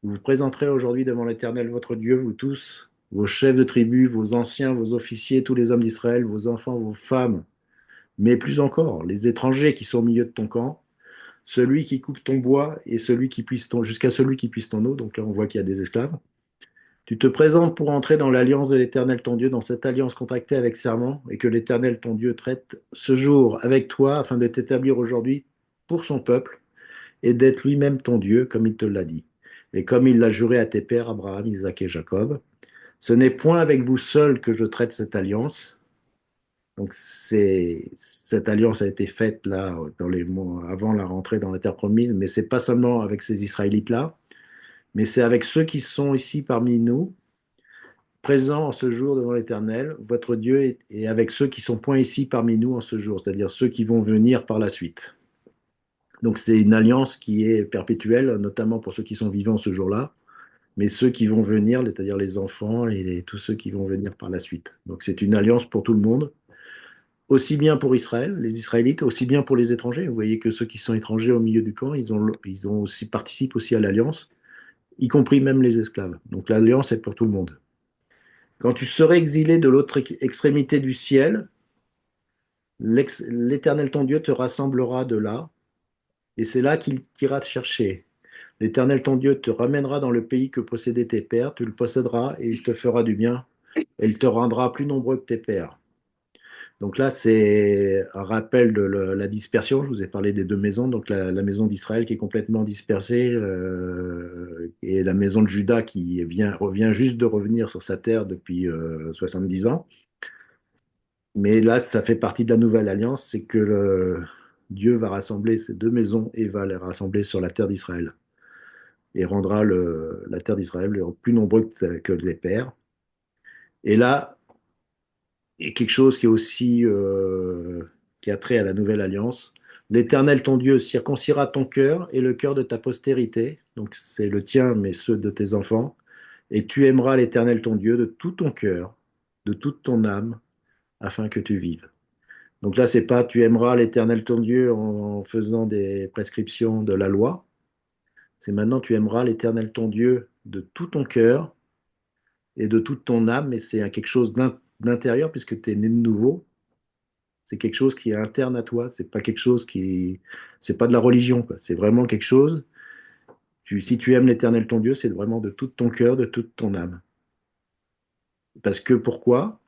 Vous vous présenterez aujourd'hui devant l'Éternel votre Dieu, vous tous, vos chefs de tribu, vos anciens, vos officiers, tous les hommes d'Israël, vos enfants, vos femmes, mais plus encore, les étrangers qui sont au milieu de ton camp, celui qui coupe ton bois et jusqu'à celui qui puise ton eau. Donc là, on voit qu'il y a des esclaves. Tu te présentes pour entrer dans l'alliance de l'Éternel ton Dieu, dans cette alliance contractée avec serment, et que l'Éternel ton Dieu traite ce jour avec toi, afin de t'établir aujourd'hui pour son peuple, et d'être lui-même ton Dieu, comme il te l'a dit, et comme il l'a juré à tes pères, Abraham, Isaac et Jacob. Ce n'est point avec vous seul que je traite cette alliance. Donc cette alliance a été faite là, dans les mois avant la rentrée dans la terre promise, mais c'est pas seulement avec ces Israélites-là, mais c'est avec ceux qui sont ici parmi nous, présents en ce jour devant l'Éternel, votre Dieu, et avec ceux qui sont point ici parmi nous en ce jour, c'est-à-dire ceux qui vont venir par la suite. Donc c'est une alliance qui est perpétuelle, notamment pour ceux qui sont vivants ce jour-là, mais ceux qui vont venir, c'est-à-dire les enfants et tous ceux qui vont venir par la suite. Donc c'est une alliance pour tout le monde, aussi bien pour Israël, les Israélites, aussi bien pour les étrangers. Vous voyez que ceux qui sont étrangers au milieu du camp, participent aussi à l'alliance, y compris même les esclaves. Donc l'alliance est pour tout le monde. Quand tu serais exilé de l'autre extrémité du ciel, l'Éternel ton Dieu te rassemblera de là, et c'est là qu'il ira te chercher. L'Éternel ton Dieu te ramènera dans le pays que possédaient tes pères, tu le posséderas et il te fera du bien, et il te rendra plus nombreux que tes pères. Donc là, c'est un rappel de la dispersion. Je vous ai parlé des deux maisons, donc la maison d'Israël qui est complètement dispersée et la maison de Juda qui revient juste de revenir sur sa terre depuis 70 ans. Mais là, ça fait partie de la nouvelle alliance, c'est que Dieu va rassembler ces deux maisons et va les rassembler sur la terre d'Israël et rendra la terre d'Israël plus nombreux que les pères. Et là, il y a quelque chose qui est aussi qui a trait à la nouvelle alliance. L'Éternel ton Dieu circoncira ton cœur et le cœur de ta postérité, donc c'est le tien, mais ceux de tes enfants, et tu aimeras l'Éternel ton Dieu de tout ton cœur, de toute ton âme, afin que tu vives. Donc là, c'est pas tu aimeras l'Éternel ton Dieu en faisant des prescriptions de la loi, c'est maintenant tu aimeras l'Éternel ton Dieu de tout ton cœur et de toute ton âme, mais c'est quelque chose d'intérieur puisque tu es né de nouveau. C'est quelque chose qui est interne à toi. C'est pas quelque chose qui, c'est pas de la religion, quoi. C'est vraiment quelque chose. Si tu aimes l'Éternel ton Dieu, c'est vraiment de tout ton cœur, de toute ton âme. Parce que pourquoi?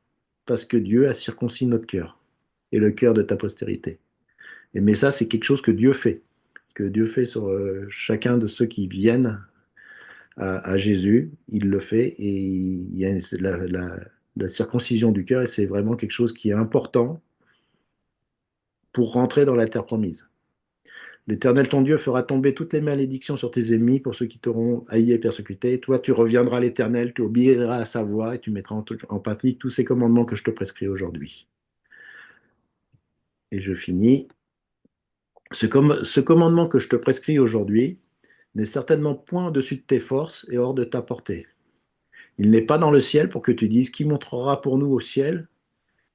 Parce que Dieu a circoncis notre cœur et le cœur de ta postérité. Mais ça, c'est quelque chose que Dieu fait sur chacun de ceux qui viennent à Jésus. Il le fait et il y a la circoncision du cœur et c'est vraiment quelque chose qui est important pour rentrer dans la terre promise. L'Éternel ton Dieu fera tomber toutes les malédictions sur tes ennemis pour ceux qui t'auront haï et persécuté. Toi, tu reviendras à l'Éternel, tu obéiras à sa voix et tu mettras en pratique tous ces commandements que je te prescris aujourd'hui. Et je finis. Ce commandement que je te prescris aujourd'hui n'est certainement point au-dessus de tes forces et hors de ta portée. Il n'est pas dans le ciel pour que tu dises qui montrera pour nous au ciel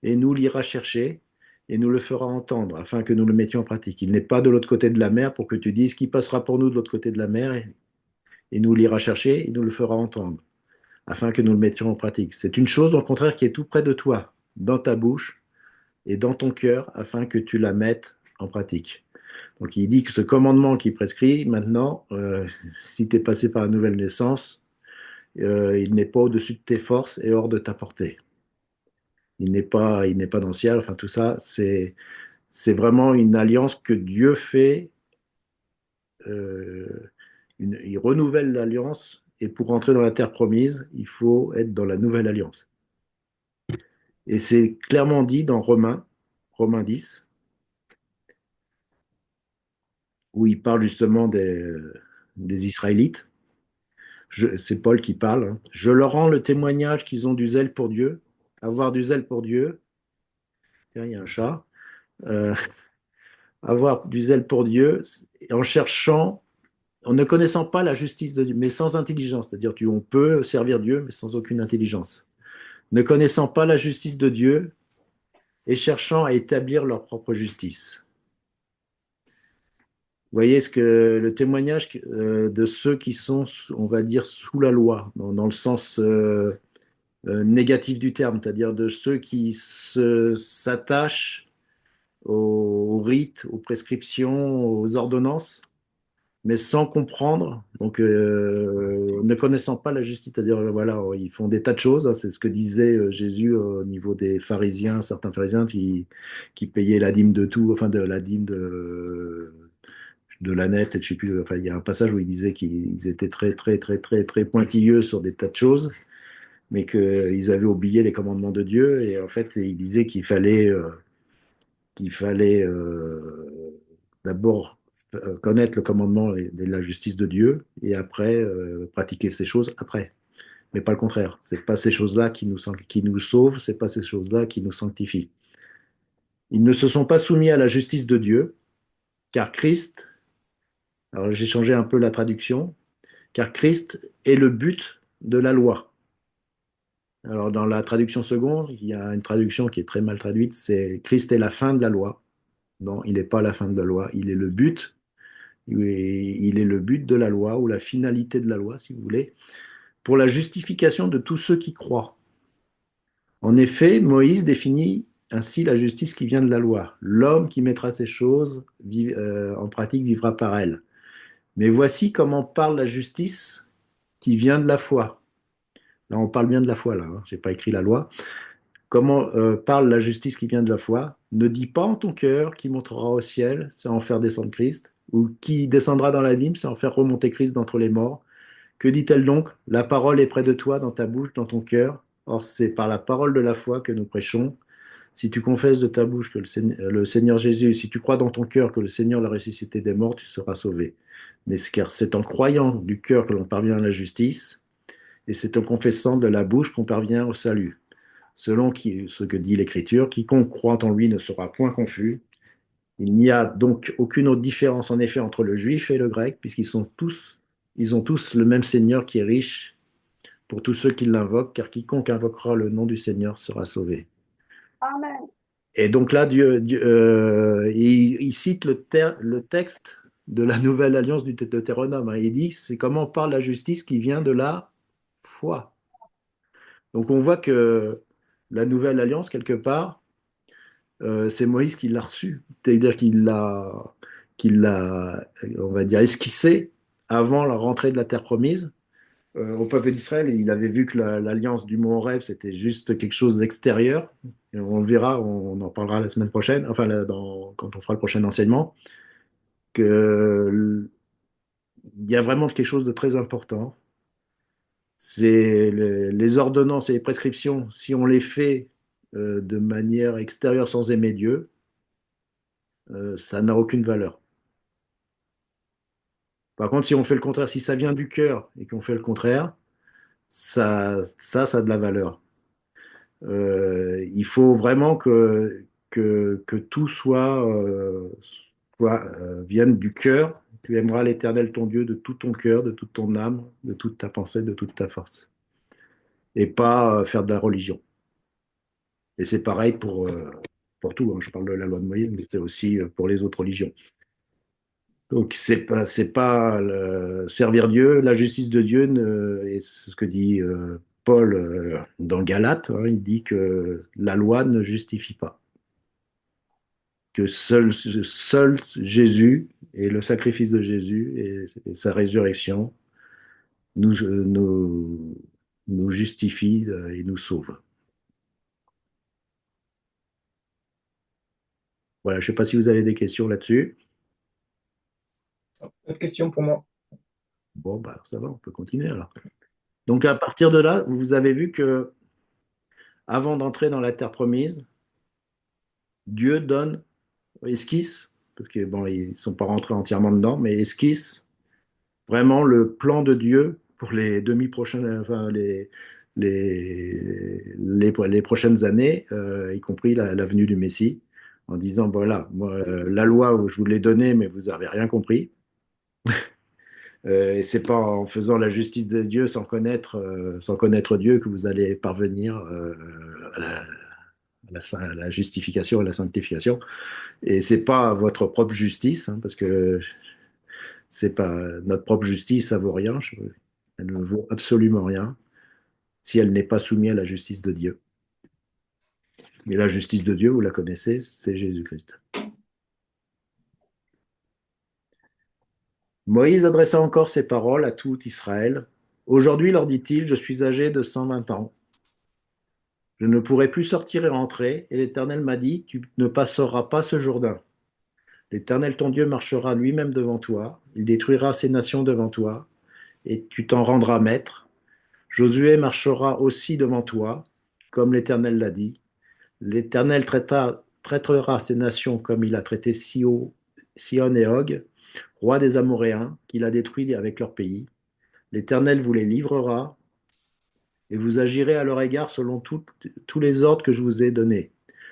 et nous l'ira chercher et nous le fera entendre afin que nous le mettions en pratique. Il n'est pas de l'autre côté de la mer pour que tu dises qui passera pour nous de l'autre côté de la mer et nous l'ira chercher et nous le fera entendre afin que nous le mettions en pratique. C'est une chose au contraire qui est tout près de toi, dans ta bouche et dans ton cœur afin que tu la mettes en pratique. Donc il dit que ce commandement qui prescrit, maintenant, si tu es passé par la nouvelle naissance, il n'est pas au-dessus de tes forces et hors de ta portée. Il n'est pas dans le ciel. Enfin, tout ça, c'est vraiment une alliance que Dieu fait. Il renouvelle l'alliance. Et pour entrer dans la terre promise, il faut être dans la nouvelle alliance. Et c'est clairement dit dans Romains 10, où il parle justement des Israélites. C'est Paul qui parle, hein. Je leur rends le témoignage qu'ils ont du zèle pour Dieu. Avoir du zèle pour Dieu. Tiens, il y a un chat. Euh, avoir du zèle pour Dieu en cherchant, en ne connaissant pas la justice de Dieu, mais sans intelligence. C'est-à-dire on peut servir Dieu, mais sans aucune intelligence. Ne connaissant pas la justice de Dieu et cherchant à établir leur propre justice. Vous voyez le témoignage de ceux qui sont, on va dire, sous la loi, dans le sens négatif du terme, c'est-à-dire de ceux qui s'attachent aux rites, aux prescriptions, aux ordonnances, mais sans comprendre, donc ne connaissant pas la justice, c'est-à-dire voilà, ils font des tas de choses, hein, c'est ce que disait Jésus au niveau des pharisiens, certains pharisiens qui payaient la dîme de tout, enfin de la dîme de la nette, et je sais plus, enfin il y a un passage où il disait qu'ils étaient très très très très très pointilleux sur des tas de choses, mais qu'ils avaient oublié les commandements de Dieu, et en fait il disait qu'il fallait d'abord connaître le commandement et la justice de Dieu et après pratiquer ces choses après. Mais pas le contraire. C'est pas ces choses-là qui nous sauvent, c'est pas ces choses-là qui nous sanctifient. Ils ne se sont pas soumis à la justice de Dieu, car Christ, alors j'ai changé un peu la traduction, car Christ est le but de la loi. Alors dans la traduction seconde, il y a une traduction qui est très mal traduite, c'est Christ est la fin de la loi. Non, il n'est pas la fin de la loi, il est le but. Il est le but de la loi, ou la finalité de la loi, si vous voulez, pour la justification de tous ceux qui croient. En effet, Moïse définit ainsi la justice qui vient de la loi. L'homme qui mettra ces choses en pratique vivra par elles. Mais voici comment parle la justice qui vient de la foi. Là, on parle bien de la foi, là. Je n'ai pas écrit la loi. Comment parle la justice qui vient de la foi? Ne dis pas en ton cœur qui montera au ciel, c'est en faire descendre Christ, ou qui descendra dans l'abîme, c'est en faire remonter Christ d'entre les morts. Que dit-elle donc? La parole est près de toi, dans ta bouche, dans ton cœur. Or, c'est par la parole de la foi que nous prêchons. Si tu confesses de ta bouche que le Seigneur Jésus, si tu crois dans ton cœur que le Seigneur l'a ressuscité des morts, tu seras sauvé. Mais car c'est en croyant du cœur que l'on parvient à la justice, et c'est en confessant de la bouche qu'on parvient au salut. Selon ce que dit l'Écriture, quiconque croit en lui ne sera point confus. Il n'y a donc aucune autre différence en effet entre le juif et le grec, ils ont tous le même Seigneur qui est riche pour tous ceux qui l'invoquent, car quiconque invoquera le nom du Seigneur sera sauvé. Amen. Et donc là, il cite le texte de la nouvelle alliance du Deutéronome, hein. Il dit, c'est comment parle la justice qui vient de la foi. Donc on voit que la nouvelle alliance, quelque part, c'est Moïse qui l'a reçue. C'est-à-dire qu'il l'a, on va dire, esquissé avant la rentrée de la terre promise. Au peuple d'Israël, il avait vu que l'alliance du Mont Horeb, c'était juste quelque chose d'extérieur. Et on le verra, on en parlera la semaine prochaine, enfin quand on fera le prochain enseignement, que il y a vraiment quelque chose de très important. C'est les ordonnances et les prescriptions, si on les fait de manière extérieure sans aimer Dieu, ça n'a aucune valeur. Par contre, si on fait le contraire, si ça vient du cœur et qu'on fait le contraire, ça a de la valeur. Il faut vraiment que tout vienne du cœur. Tu aimeras l'Éternel ton Dieu de tout ton cœur, de toute ton âme, de toute ta pensée, de toute ta force. Et pas faire de la religion. Et c'est pareil pour tout, hein. Je parle de la loi de Moïse, mais c'est aussi pour les autres religions. Donc, c'est pas servir Dieu, la justice de Dieu, et c'est ce que dit Paul dans Galates, hein. Il dit que la loi ne justifie pas, que seul Jésus et le sacrifice de Jésus et sa résurrection nous, nous justifient et nous sauvent. Voilà, je ne sais pas si vous avez des questions là-dessus. Autre question pour moi. Bon, bah, ça va, on peut continuer alors. Donc, à partir de là, vous avez vu que avant d'entrer dans la terre promise, Dieu donne, esquisse, parce que bon, ils ne sont pas rentrés entièrement dedans, mais esquisse vraiment le plan de Dieu pour les demi-prochaines, enfin, les prochaines années, y compris la venue du Messie, en disant, voilà, moi, la loi, je vous l'ai donnée, mais vous n'avez rien compris. Et c'est pas en faisant la justice de Dieu sans connaître Dieu que vous allez parvenir à la justification et la sanctification. Et c'est pas votre propre justice, hein, parce que c'est pas notre propre justice, ça vaut rien. Elle ne vaut absolument rien si elle n'est pas soumise à la justice de Dieu. Et la justice de Dieu, vous la connaissez, c'est Jésus-Christ. Moïse adressa encore ces paroles à tout Israël. Aujourd'hui, leur dit-il, je suis âgé de 120 ans. Je ne pourrai plus sortir et rentrer, et l'Éternel m'a dit, tu ne passeras pas ce Jourdain. L'Éternel ton Dieu marchera lui-même devant toi, il détruira ces nations devant toi, et tu t'en rendras maître. Josué marchera aussi devant toi, comme l'Éternel l'a dit. L'Éternel traitera ces nations comme il a traité Sihon et Og, rois des Amoréens, qu'il a détruits avec leur pays. L'Éternel vous les livrera, et vous agirez à leur égard selon tous les ordres que je vous ai donnés.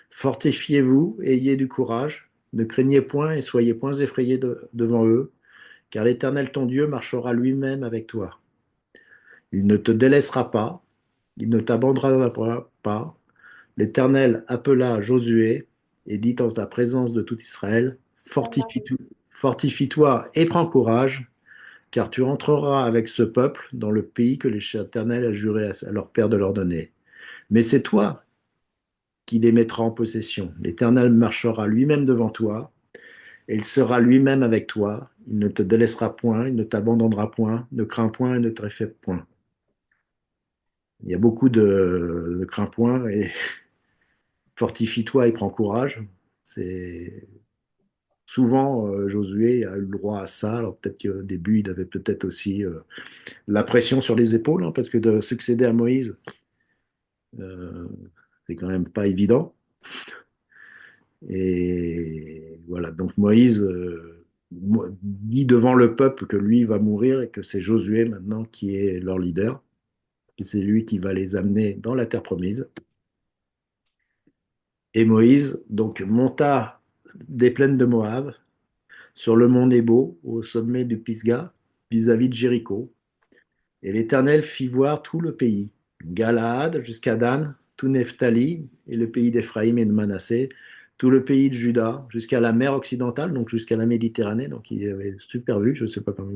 Fortifiez-vous, ayez du courage, ne craignez point et soyez point effrayés devant eux, car l'Éternel ton Dieu marchera lui-même avec toi. Il ne te délaissera pas, il ne t'abandonnera pas. L'Éternel appela Josué et dit en ta présence de tout Israël, fortifie-toi et prends courage, car tu entreras avec ce peuple dans le pays que l'Éternel a juré à leur père de leur donner. Mais c'est toi qui les mettras en possession. L'Éternel marchera lui-même devant toi, et il sera lui-même avec toi. Il ne te délaissera point, il ne t'abandonnera point, ne crains point et ne te réfère point. Il y a beaucoup de crains point et fortifie-toi et prends courage. C'est souvent Josué a eu le droit à ça. Alors peut-être qu'au début, il avait peut-être aussi la pression sur les épaules, hein, parce que de succéder à Moïse, euh, c'est quand même pas évident. Et voilà, donc Moïse dit devant le peuple que lui va mourir et que c'est Josué maintenant qui est leur leader, et c'est lui qui va les amener dans la terre promise. Et Moïse donc monta des plaines de Moab sur le mont Nebo au sommet du Pisga vis-à-vis de Jéricho. Et l'Éternel fit voir tout le pays, Galaad jusqu'à Dan, tout Nephtali et le pays d'Éphraïm et de Manassé, tout le pays de Juda jusqu'à la mer occidentale, donc jusqu'à la Méditerranée. Donc il avait super vu, je ne sais pas comment.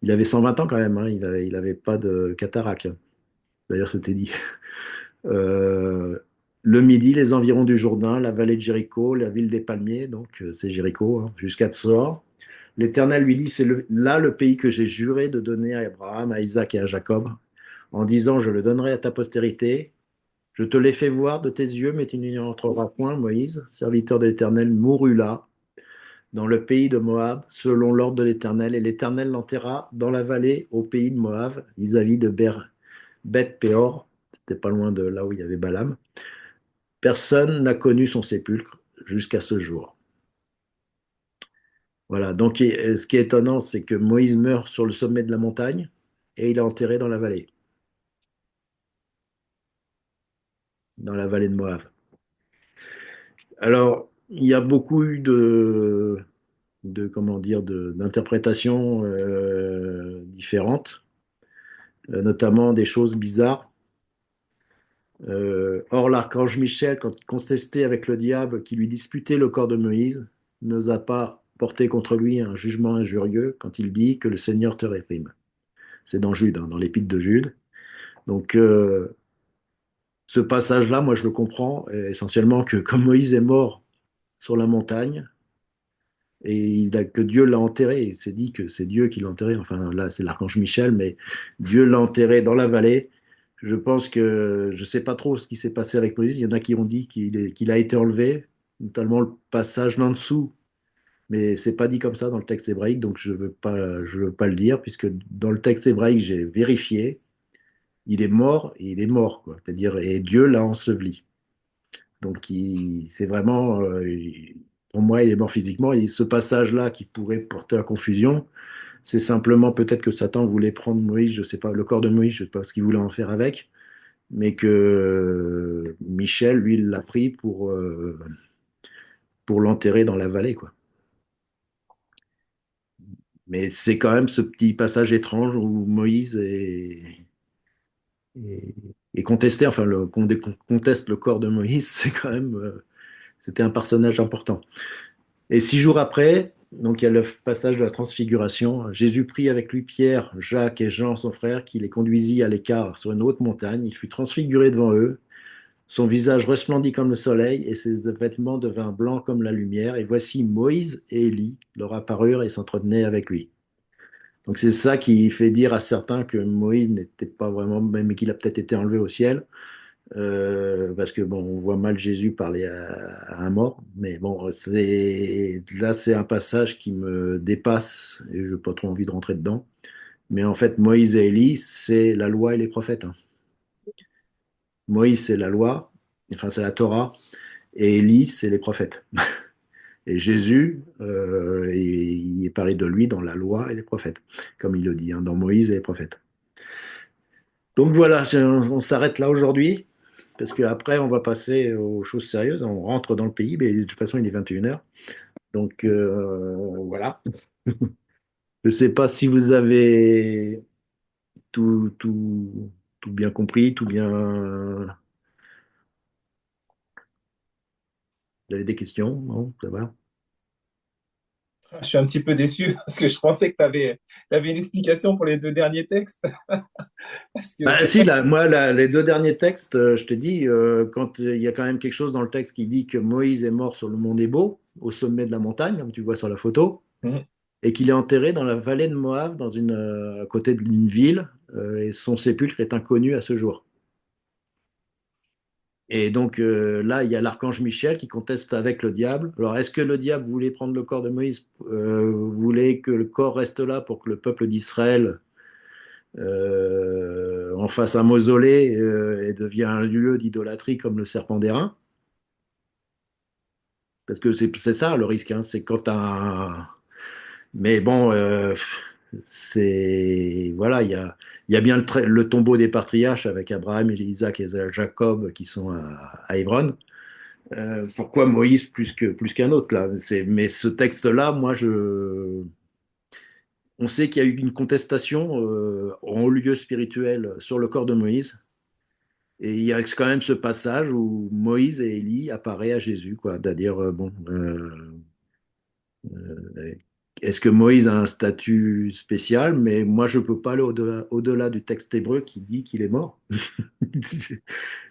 Il avait 120 ans quand même, hein, il avait pas de cataracte. D'ailleurs, c'était dit. Euh, le Midi, les environs du Jourdain, la vallée de Jéricho, la ville des palmiers, donc c'est Jéricho, hein, jusqu'à Tsor. L'Éternel lui dit, c'est là le pays que j'ai juré de donner à Abraham, à Isaac et à Jacob, en disant, je le donnerai à ta postérité. Je te l'ai fait voir de tes yeux, mais tu n'y entreras point. Moïse, serviteur de l'Éternel, mourut là, dans le pays de Moab, selon l'ordre de l'Éternel, et l'Éternel l'enterra dans la vallée au pays de Moab, vis-à-vis de Beth Péor. C'était pas loin de là où il y avait Balaam. Personne n'a connu son sépulcre jusqu'à ce jour. Voilà, donc ce qui est étonnant, c'est que Moïse meurt sur le sommet de la montagne et il est enterré dans la vallée de Moab. Alors, il y a beaucoup eu comment dire, d'interprétations différentes, notamment des choses bizarres. Or, l'archange Michel, quand il contestait avec le diable qui lui disputait le corps de Moïse, n'osa pas porter contre lui un jugement injurieux quand il dit que le Seigneur te réprime. C'est dans Jude, hein, dans l'épître de Jude. Donc, ce passage-là, moi, je le comprends essentiellement que comme Moïse est mort sur la montagne, que Dieu l'a enterré, c'est dit que c'est Dieu qui l'a enterré, enfin là, c'est l'archange Michel, mais Dieu l'a enterré dans la vallée. Je pense que je ne sais pas trop ce qui s'est passé avec Moïse. Il y en a qui ont dit qu'il a été enlevé, notamment le passage là en dessous, mais c'est pas dit comme ça dans le texte hébraïque, donc je veux pas le dire, puisque dans le texte hébraïque, j'ai vérifié, il est mort et il est mort, quoi. C'est-à-dire, et Dieu l'a enseveli. Donc, c'est vraiment, pour moi, il est mort physiquement. Et ce passage-là qui pourrait porter à confusion, c'est simplement peut-être que Satan voulait prendre Moïse, je sais pas, le corps de Moïse, je sais pas ce qu'il voulait en faire avec, mais que Michel, lui, il l'a pris pour l'enterrer dans la vallée, quoi. Mais c'est quand même ce petit passage étrange où Moïse est, est contesté, enfin, qu'on conteste le corps de Moïse, c'est quand même, c'était un personnage important. Et 6 jours après, donc il y a le passage de la transfiguration, Jésus prit avec lui Pierre, Jacques et Jean, son frère, qui les conduisit à l'écart sur une haute montagne. Il fut transfiguré devant eux. Son visage resplendit comme le soleil et ses vêtements devinrent blancs comme la lumière. Et voici Moïse et Élie leur apparurent et s'entretenaient avec lui. Donc c'est ça qui fait dire à certains que Moïse n'était pas vraiment, même qu'il a peut-être été enlevé au ciel. Parce que bon, on voit mal Jésus parler à un mort, mais bon, c'est un passage qui me dépasse et je n'ai pas trop envie de rentrer dedans. Mais en fait, Moïse et Élie, c'est la loi et les prophètes, hein. Moïse, c'est la loi, enfin c'est la Torah, et Élie, c'est les prophètes. Et Jésus, il est parlé de lui dans la loi et les prophètes, comme il le dit, hein, dans Moïse et les prophètes. Donc voilà, on s'arrête là aujourd'hui. Parce qu'après, on va passer aux choses sérieuses. On rentre dans le pays, mais de toute façon, il est 21h. Donc, voilà. Je ne sais pas si vous avez tout, tout, tout bien compris, tout bien. Vous avez des questions? Non, ça va? Je suis un petit peu déçu parce que je pensais que tu avais une explication pour les deux derniers textes. Parce que Bah, c'est si, vrai. là, moi, les deux derniers textes, je te dis, quand il y a quand même quelque chose dans le texte qui dit que Moïse est mort sur le mont Nebo, au sommet de la montagne, comme tu vois sur la photo, Mhm. et qu'il est enterré dans la vallée de Moab, à côté d'une ville, et son sépulcre est inconnu à ce jour. Et donc là, il y a l'archange Michel qui conteste avec le diable. Alors, est-ce que le diable voulait prendre le corps de Moïse, voulait que le corps reste là pour que le peuple d'Israël en fasse un mausolée et devienne un lieu d'idolâtrie comme le serpent d'airain? Parce que c'est ça le risque, hein, c'est quand un. Mais bon, c'est. Voilà, il y a bien le tombeau des patriarches avec Abraham, Isaac et Jacob qui sont à Hébron. Pourquoi Moïse plus qu'un autre là? Mais ce texte-là, on sait qu'il y a eu une contestation en haut lieu spirituel sur le corps de Moïse. Et il y a quand même ce passage où Moïse et Élie apparaissent à Jésus, quoi. C'est-à-dire, euh, est-ce que Moïse a un statut spécial? Mais moi, je ne peux pas aller au-delà du texte hébreu qui dit qu'il est mort.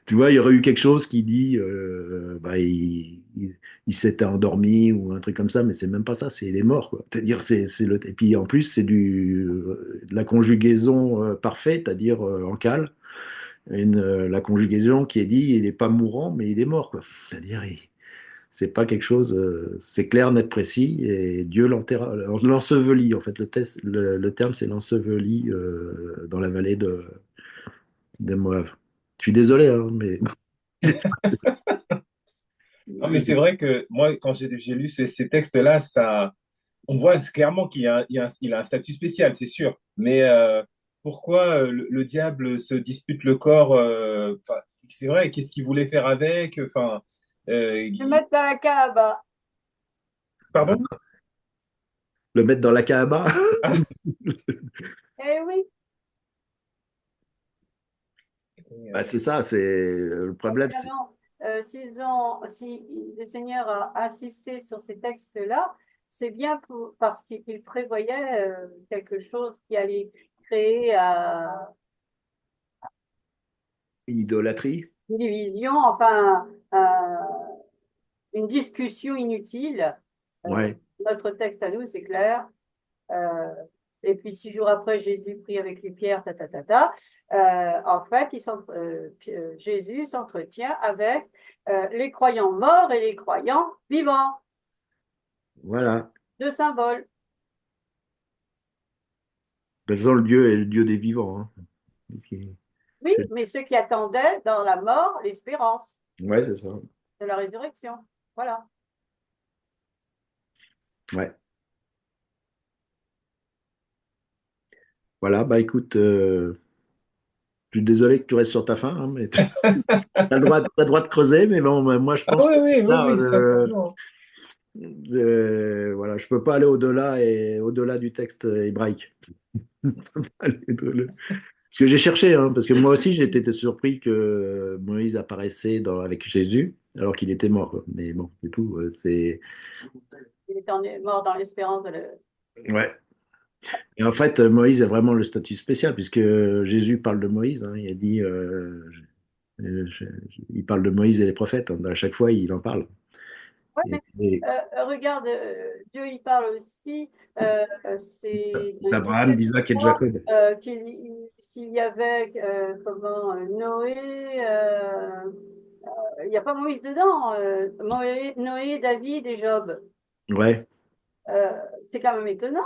Tu vois, il y aurait eu quelque chose qui dit bah, il s'était endormi ou un truc comme ça, mais c'est même pas ça, c'est il est mort, quoi. C'est-à-dire, et puis en plus, c'est de la conjugaison parfaite, c'est-à-dire en cale. La conjugaison qui est dit, il n'est pas mourant, mais il est mort, quoi. C'est-à-dire, c'est pas quelque chose, c'est clair, net, précis, et Dieu l'ensevelit, en fait, le terme, c'est l'ensevelit dans la vallée de Moab. Je suis désolé, hein, mais Non, mais c'est vrai que moi, quand j'ai lu ces textes-là, ça, on voit clairement qu'il a un statut spécial, c'est sûr. Mais pourquoi le diable se dispute le corps enfin, c'est vrai, qu'est-ce qu'il voulait faire avec? Enfin, Le mettre dans la Kaaba. pardon? le mettre dans la Kaaba, Ah, Eh oui, bah, c'est ça, c'est le problème, c'est évidemment, si le Seigneur a insisté sur ces textes-là, c'est bien parce qu'il prévoyait quelque chose qui allait créer une idolâtrie. une division, enfin, une discussion inutile. Euh, Ouais, Notre texte à nous, c'est clair. Euh, et puis 6 jours après, Jésus prie avec les pierres, ta, ta, ta, ta. En fait, Jésus s'entretient avec les croyants morts et les croyants vivants, voilà. deux symboles. De toute façon, le Dieu est le Dieu des vivants, hein. Oui, C'est- mais ceux qui attendaient dans la mort l'espérance Ouais, c'est ça. de la résurrection. Voilà. Ouais. Voilà, bah écoute, je suis désolé que tu restes sur ta faim, hein, mais tu as t'as le droit de creuser, mais bon, bah, moi je ah pense oui, que oui, oui, là, oui, certainement. voilà, je peux pas aller au-delà et au-delà du texte hébraïque. Parce que j'ai cherché, hein, parce que moi aussi j'ai été surpris que Moïse apparaissait avec Jésus alors qu'il était mort, quoi. Mais bon, c'est tout. Il est mort dans l'espérance Ouais. Et en fait, Moïse a vraiment le statut spécial puisque Jésus parle de Moïse, hein. Il a dit, il parle de Moïse et les prophètes, hein. À chaque fois, il en parle. Ouais, Et, mais et regarde, Dieu y parle aussi. C'est dans d'Abraham, Ézéchiel d'Isaac et de 3, Jacob. s'il y avait Noé, il n'y a pas Moïse dedans. Noé, David et Job. Ouais, Euh, c'est quand même étonnant.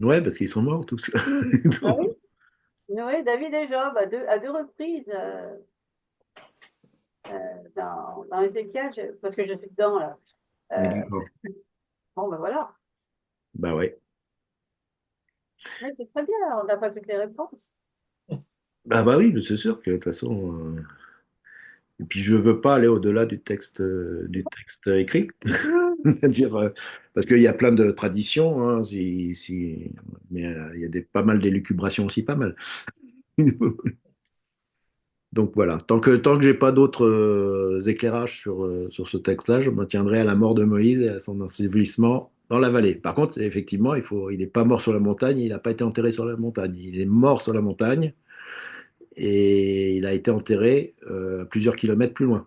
ouais, parce qu'ils sont morts tous. Ah oui, Noé, David et Job à deux reprises dans Ézéchiel, parce que je suis dedans là. Euh, D'accord. bon, ben voilà. Bah ouais. Mais c'est très bien, on n'a pas toutes les réponses. Bah oui, c'est sûr que de toute façon. Et puis je veux pas aller au-delà du texte écrit. C'est-à-dire, parce qu'il y a plein de traditions, hein, mais il y a pas mal d'élucubrations aussi, pas mal. Donc voilà, tant que j'ai pas d'autres éclairages sur ce texte-là, je me tiendrai à la mort de Moïse et à son ensevelissement dans la vallée. Par contre, effectivement, il n'est pas mort sur la montagne, il n'a pas été enterré sur la montagne. Il est mort sur la montagne et il a été enterré plusieurs kilomètres plus loin.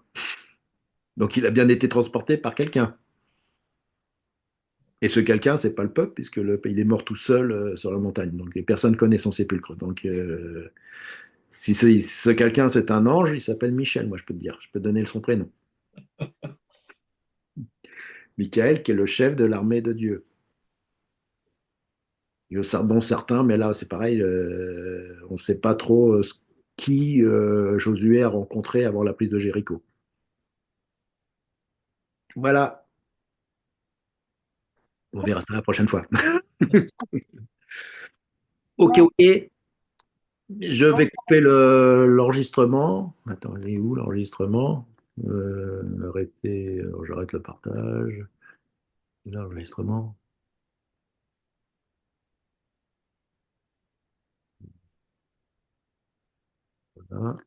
Donc il a bien été transporté par quelqu'un. Et ce quelqu'un, c'est pas le peuple, puisque il est mort tout seul sur la montagne. Donc personne ne connaît son sépulcre. Donc si ce quelqu'un c'est un ange, il s'appelle Michel, moi je peux te dire. Je peux te donner son prénom. Michael, qui est le chef de l'armée de Dieu. Dont certains, mais là c'est pareil, on ne sait pas trop qui Josué a rencontré avant la prise de Jéricho. Voilà. On verra ça la prochaine fois. Ok, Ouais. ok. Je Bon, vais couper l'enregistrement. Attends, il est où l'enregistrement? Arrêter. Alors, j'arrête le partage. L'enregistrement. Voilà.